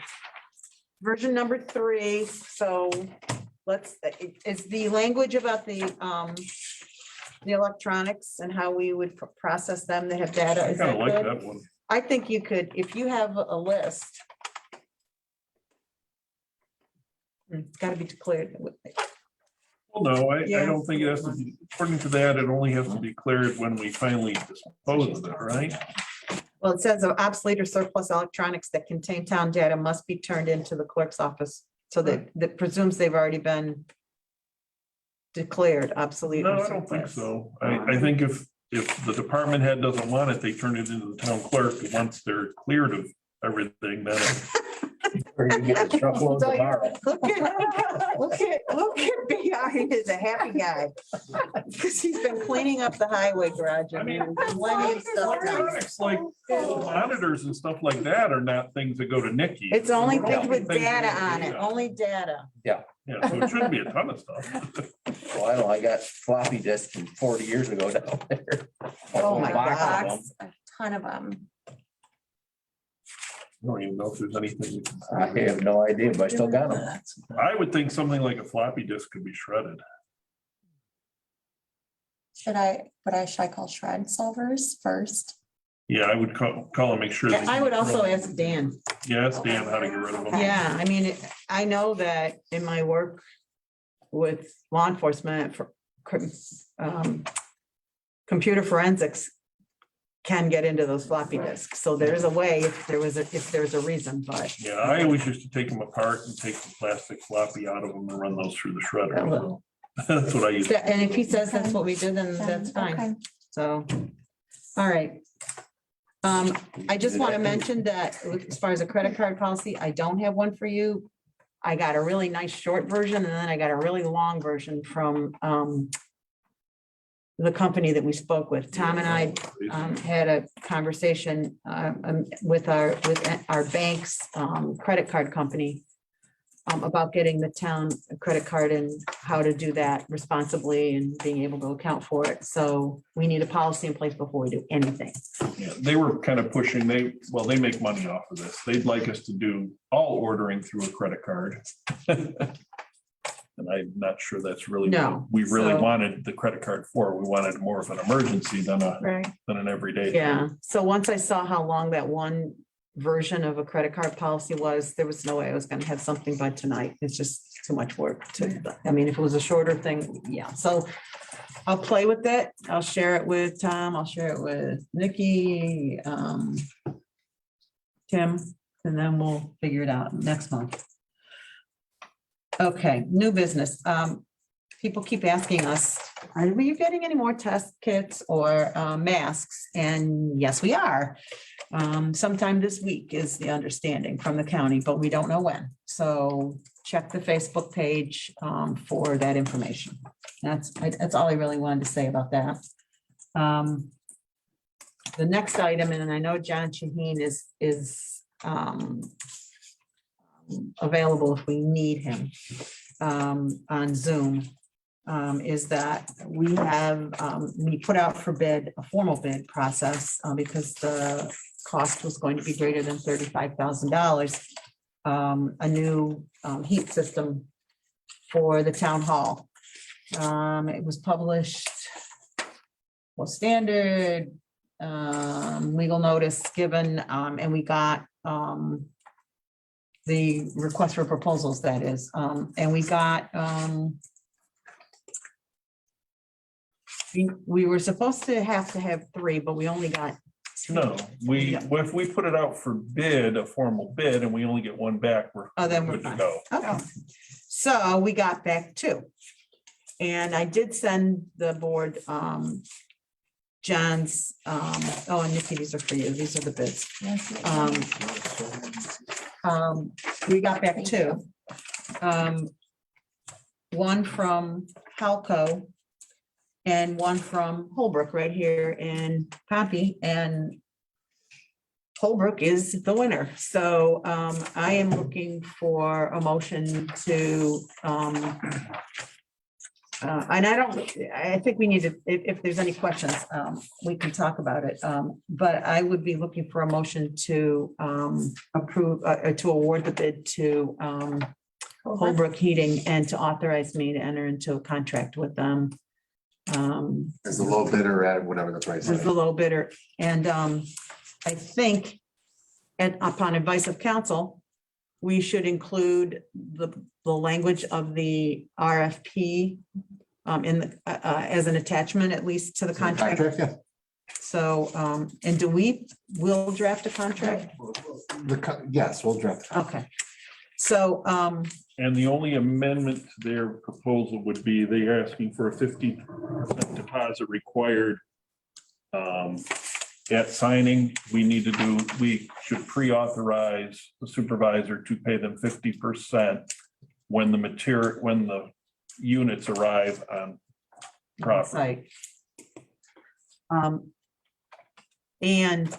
Version number 3, so is the language about the electronics and how we would process them that have data. I Is kind that of like good? that one. I think you could, if you have a list. It's got to be declared. Well, no, I Yeah. don't think it has to be, according to that, it only has to be cleared when we finally dispose of it, right? Well, it says obsolete or surplus electronics that contain town data must be turned into the clerk's office. So that presumes they've already been declared obsolete. No, or I don't think surplus. so. I think if the department head doesn't want it, they turn it into the town clerk. Once they're cleared of everything, then. Or you get a truckload So tomorrow. Look at Behind is a happy guy. Because he's been cleaning up the highway garage. I mean, plenty of stuff done. electronics like monitors and stuff like that are not things that go to Nikki. It's only They're things with things data that on go it, to- only data. Yeah, so it shouldn't be a ton of stuff. Well, I know, I got floppy disks from 40 years ago down there. Oh, my Box of God. them. A ton of them. I don't even know if there's anything. we can- I have no idea, but I still got them. I would think something like a floppy disk could be shredded. Should I call shred solvers first? Yeah, I would call and make sure. that I would you- also ask Dan. Yeah, ask Dan how to get rid of them. Yeah, I mean, I know that in my work with law enforcement for computer forensics can get into those floppy disks. So there is a way if there's a reason, but Yeah, I always used to take them apart and take the plastic floppy out of them and run those through the shredder. That's what I used. and if he says that's what we did, then that's fine. Okay. So, all right. I just want to mention that as far as a credit card policy, I don't have one for you. I got a really nice short version and then I got a really long version from the company that we spoke with. Tom and I had a conversation with our bank's credit card company about getting the town a credit card and how to do that responsibly and being able to account for it. So we need a policy in place before we do anything. Yeah, they were kind of pushing, they make money off of this. They'd like us to do all ordering through a credit card. And I'm not sure that's really, No, what we really so- wanted the credit card for. We wanted more of an emergency than Right. an everyday. Yeah, so once I saw how long that one version of a credit card policy was, there was no way I was gonna have something by tonight. It's just too much work I mean, if it was a shorter thing, yeah, so I'll play with it. I'll share it with Tom. I'll share it with Nikki, Tim, and then we'll figure it out next month. Okay, new business. People keep asking us, are you getting any more test kits or masks? And yes, we are. Sometime this week is the understanding from the county, but we don't know when. So check the Facebook page for that information. That's all I really wanted to say about that. The next item, and I know John Shaheen is available if we need him on Zoom, is that we put out for bid, a formal bid process, because the cost was going to be greater than $35,000. A new heat system for the town hall. It was published, well, standard, legal notice given, and we got the request for proposals, that is, and we got, we were supposed to have 3, but we only got 2. No, if we put it out for bid, a formal bid, and we only get one back, we're Then we're good to fine. go. Okay, so we got back 2. And I did send the board, John's, and Nikki, these are for you. These are the bids. We got back 2. One from Halco and one from Holbrook right here in Pompey, and Holbrook is the winner. So I am looking for a motion to, and I think we need to, if there's any questions, we can talk about it. But I would be looking for a motion to approve, to award the bid to Holbrook Heating and to authorize me to enter into a contract with them. As the low bidder at whatever the price As is. the low bidder. And I think, and upon advice of counsel, we should include the language of the RFP in the, as an attachment, at least to the contract. Yeah. So, and we'll draft a contract? Yes, we'll draft. Okay. So, And the only amendment to their proposal would be they're asking for a 50% deposit required. At signing, we should pre-authorize the supervisor to pay them 50% when the units arrive on property. site. And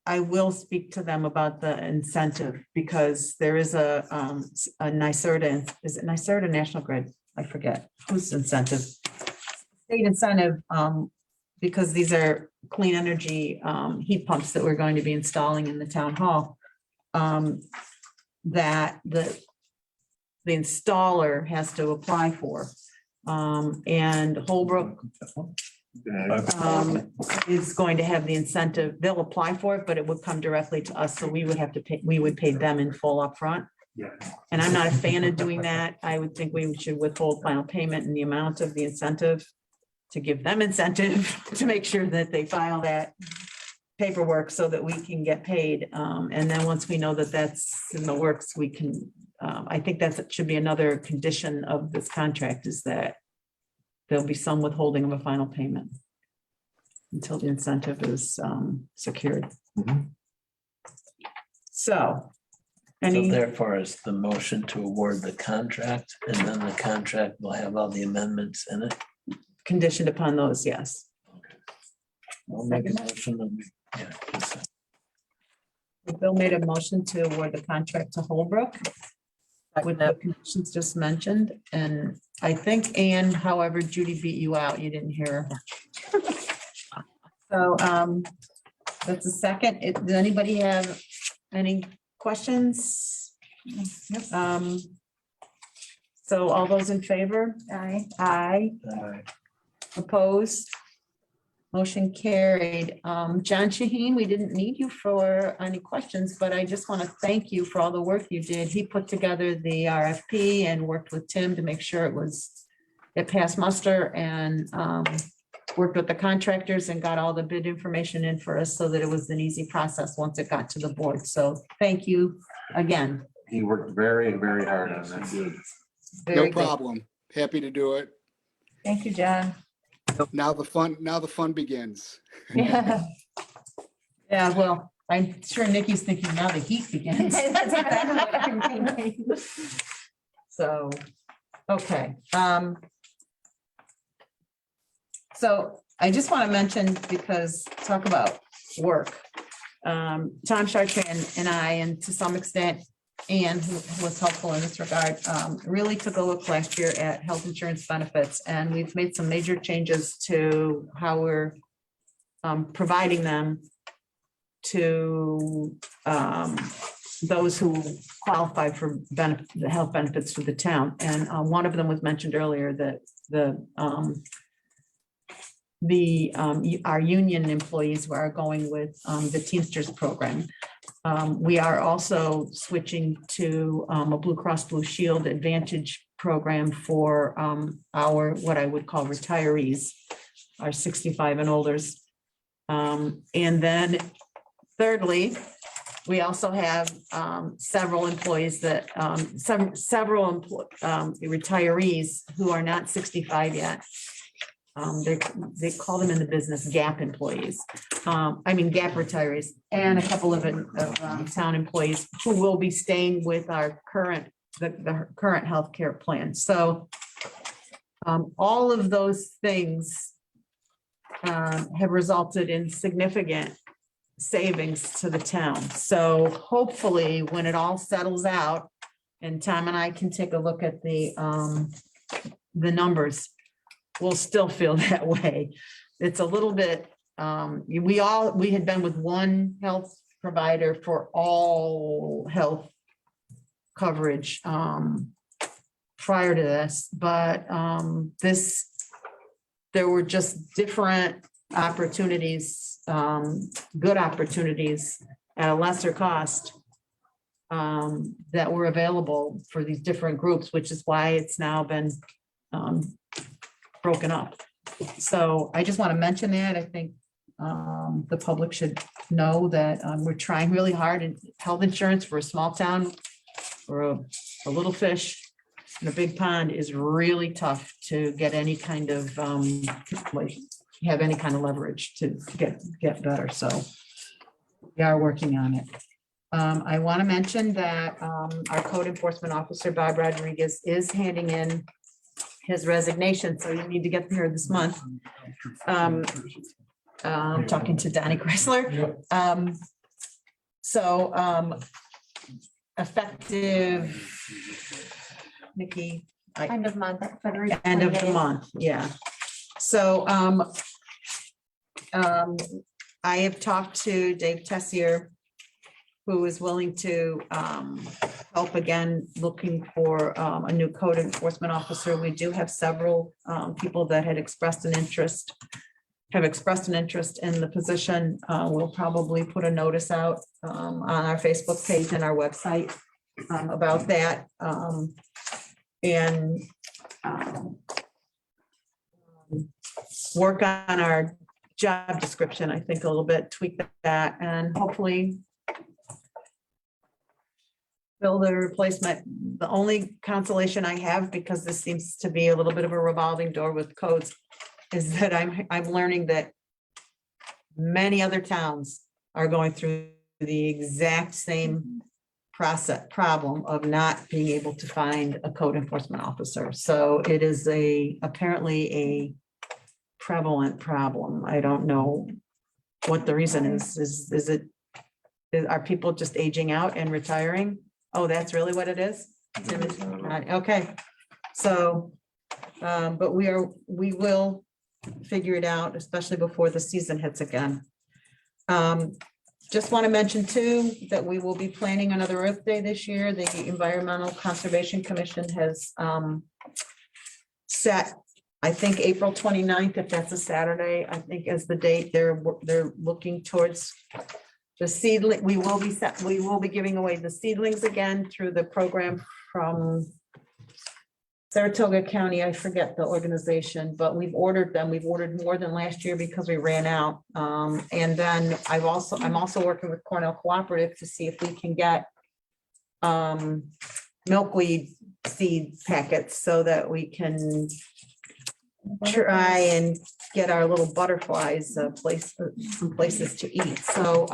I will speak to them about the incentive, because there is a NYSERDA, is it NYSERDA National Grid? I forget whose incentive. State incentive, because these are clean energy heat pumps that we're going to be installing in the town hall. That the installer has to apply for. And Holbrook is going to have the incentive. They'll apply for it, but it would come directly to us. So we would have to pay, we would pay them in full upfront. Yeah. And I'm not a fan of doing that. I would think we should withhold final payment and the amount of the incentive to give them incentive to make sure that they file that paperwork so that we can get paid. And then once we know that that's in the works, we can, I think that should be another condition of this contract is that there'll be some withholding of a final payment until the incentive is secured. Mhm. So, So any, therefore, it's the motion to award the contract, and then the contract will have all the amendments in it. conditioned upon those, yes. I'll make a motion. that we- yeah, just- Bill made a motion to award the contract to Holbrook with the conditions just mentioned. And I think, Ann, however, Judy beat you out. You didn't hear her. So that's a second. Does anybody have any questions? So all those in favor? Aye. Aye. Opposed? Motion carried. John Shaheen, we didn't need you for any questions, but I just want to thank you for all the work you did. He put together the RFP and worked with Tim to make sure it passed muster and worked with the contractors and got all the bid information in for us so that it was an easy process once it got to the board. So thank you again. He worked very, very hard on that. Very No good. problem. Happy to do it. Thank you, John. Now the fun begins. Yeah. Yeah, well, I'm sure Nikki's thinking now the heat begins. That's exactly what I'm thinking. So, okay. So I just want to mention, because talk about work. Tom Chartrand and I, and to some extent, Ann, who was helpful in this regard, really took a look last year at health insurance benefits, and we've made some major changes to how we're providing them to those who qualify for the health benefits for the town. And one of them was mentioned earlier, that our union employees who are going with the Teamsters program. We are also switching to a Blue Cross Blue Shield Advantage program for our, what I would call retirees, our 65 and olders. And then thirdly, we also have several employees that, several retirees who are not 65 yet. They call them in the business GAP employees. GAP retirees, and a couple of town employees who will be staying with our current healthcare plan. So all of those things have resulted in significant savings to the town. So hopefully, when it all settles out, and Tom and I can take a look at the numbers, we'll still feel that way. It's a little bit, we had been with one health provider for all health coverage prior to this, but there were just different opportunities, good opportunities at a lesser cost that were available for these different groups, which is why it's now been broken up. So I just want to mention that. I think the public should know that we're trying really hard, in health insurance for a small town or a little fish in a big pond is really tough to get any kind of have any kind of leverage to get better. So we are working on it. I want to mention that our code enforcement officer, Bob Rodriguez, is handing in his resignation, so you need to get here this month. Talking to Donnie Chrysler. Effective, Nikki, End of month. February end of the 28th. month, yeah. So I have talked to Dave Tessier, who is willing to help again, looking for a new code enforcement officer. We do have several people that had expressed an interest. have expressed an interest in the position, we'll probably put a notice out on our Facebook page and our website about that. And work on our job description, I think a little bit, tweak that, and hopefully fill the replacement. The only consolation I have, because this seems to be a little bit of a revolving door with codes, is that I'm learning that many other towns are going through the exact same problem of not being able to find a code enforcement officer. So it is apparently a prevalent problem. I don't know what the reason is. Are people just aging out and retiring? Oh, that's really what it is? Okay, so, but we will figure it out, especially before the season hits again. Just want to mention too, that we will be planning another Earth Day this year. The Environmental Conservation Commission has set, I think, April 29th, if that's a Saturday, I think is the date. They're looking towards the seedling. We will be giving away the seedlings again through the program from Saratoga County. I forget the organization, but we've ordered them. We've ordered more than last year because we ran out. And then I'm also working with Cornell Cooperative to see if we can get milkweed seed packets so that we can try and get our little butterflies some places to eat. So,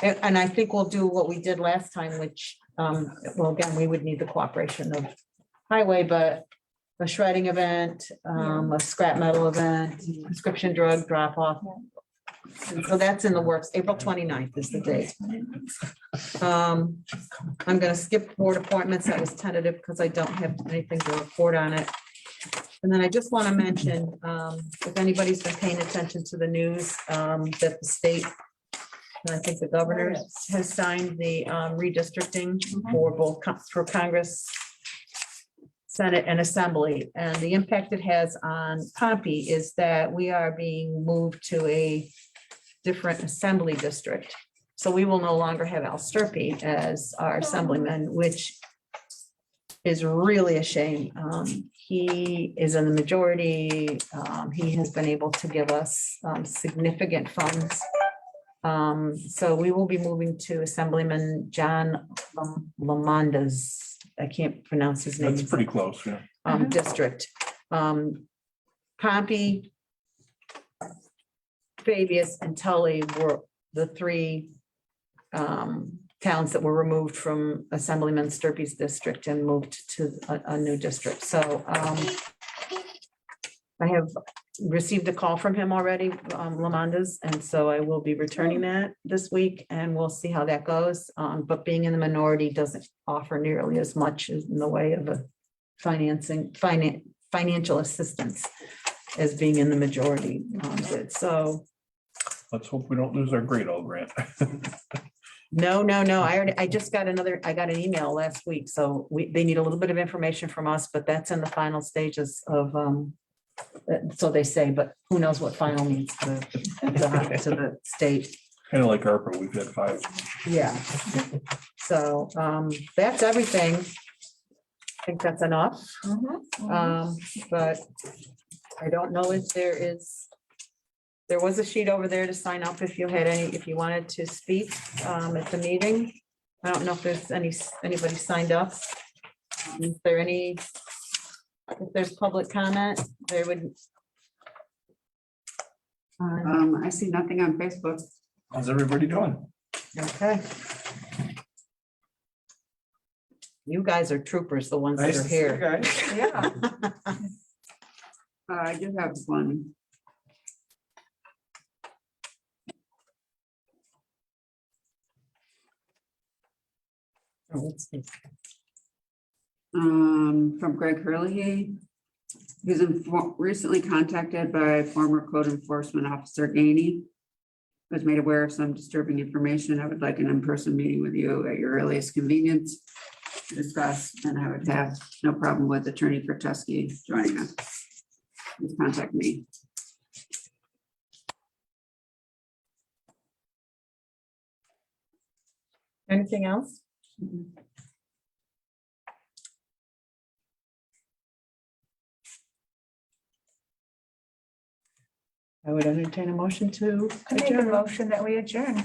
and I think we'll do what we did last time, which, well, again, we would need the cooperation of highway, but a shredding event, a scrap metal event, prescription drug drop off. And so that's in the works. April 29th is the date. I'm gonna skip board appointments. That was tentative because I don't have anything to report on it. And then I just want to mention, if anybody's been paying attention to the news, that the state, and I think the governor has signed the redistricting for both for Congress, Senate, and Assembly. And the impact it has on Pompey is that we are being moved to a different assembly district. So we will no longer have Al Sturpey as our assemblyman, which is really a shame. He is in the majority. He has been able to give us significant funds. So we will be moving to Assemblyman John Lamonda's, I can't pronounce his name. That's pretty close, yeah. District. Pompey, Fabius, and Tully were the three towns that were removed from Assemblyman Sturpey's district and moved to a new district. So I have received a call from him already, Lamonda's, and so I will be returning that this week, and we'll see how that goes. But being in the minority doesn't offer nearly as much in the way of a financial assistance as being in the majority did. So Let's hope we don't lose our Great All grant. no. I just got I got an email last week, so they need a little bit of information from us, but that's in the final stages of, so they say, but who knows what final means to the state. Kind of like Arpa, we've had 5. Yeah. So that's everything. I think that's enough. But I don't know if there was a sheet over there to sign up if you had if you wanted to speak at the meeting. I don't know if there's anybody signed up. Is there if there's public comment, there would. I see nothing on Facebook. How's everybody doing? Okay. You guys are troopers, the ones that Nice are to see you here. guys. Yeah. I do have one. Oh, let's see. From Greg Hurley. He was recently contacted by former code enforcement officer Gainey. Was made aware of some disturbing information. I would like an in-person meeting with you at your earliest convenience to discuss, and I would have no problem with Attorney Pertusky joining us. Please contact me. Anything else? I would entertain a motion to I make a adjourn. motion that we adjourn.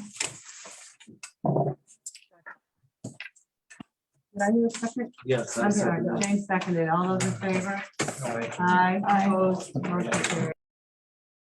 Did I do a second? Yes. I'm sorry, Jane seconded. All those in favor? Aye. Opposed, motion carried.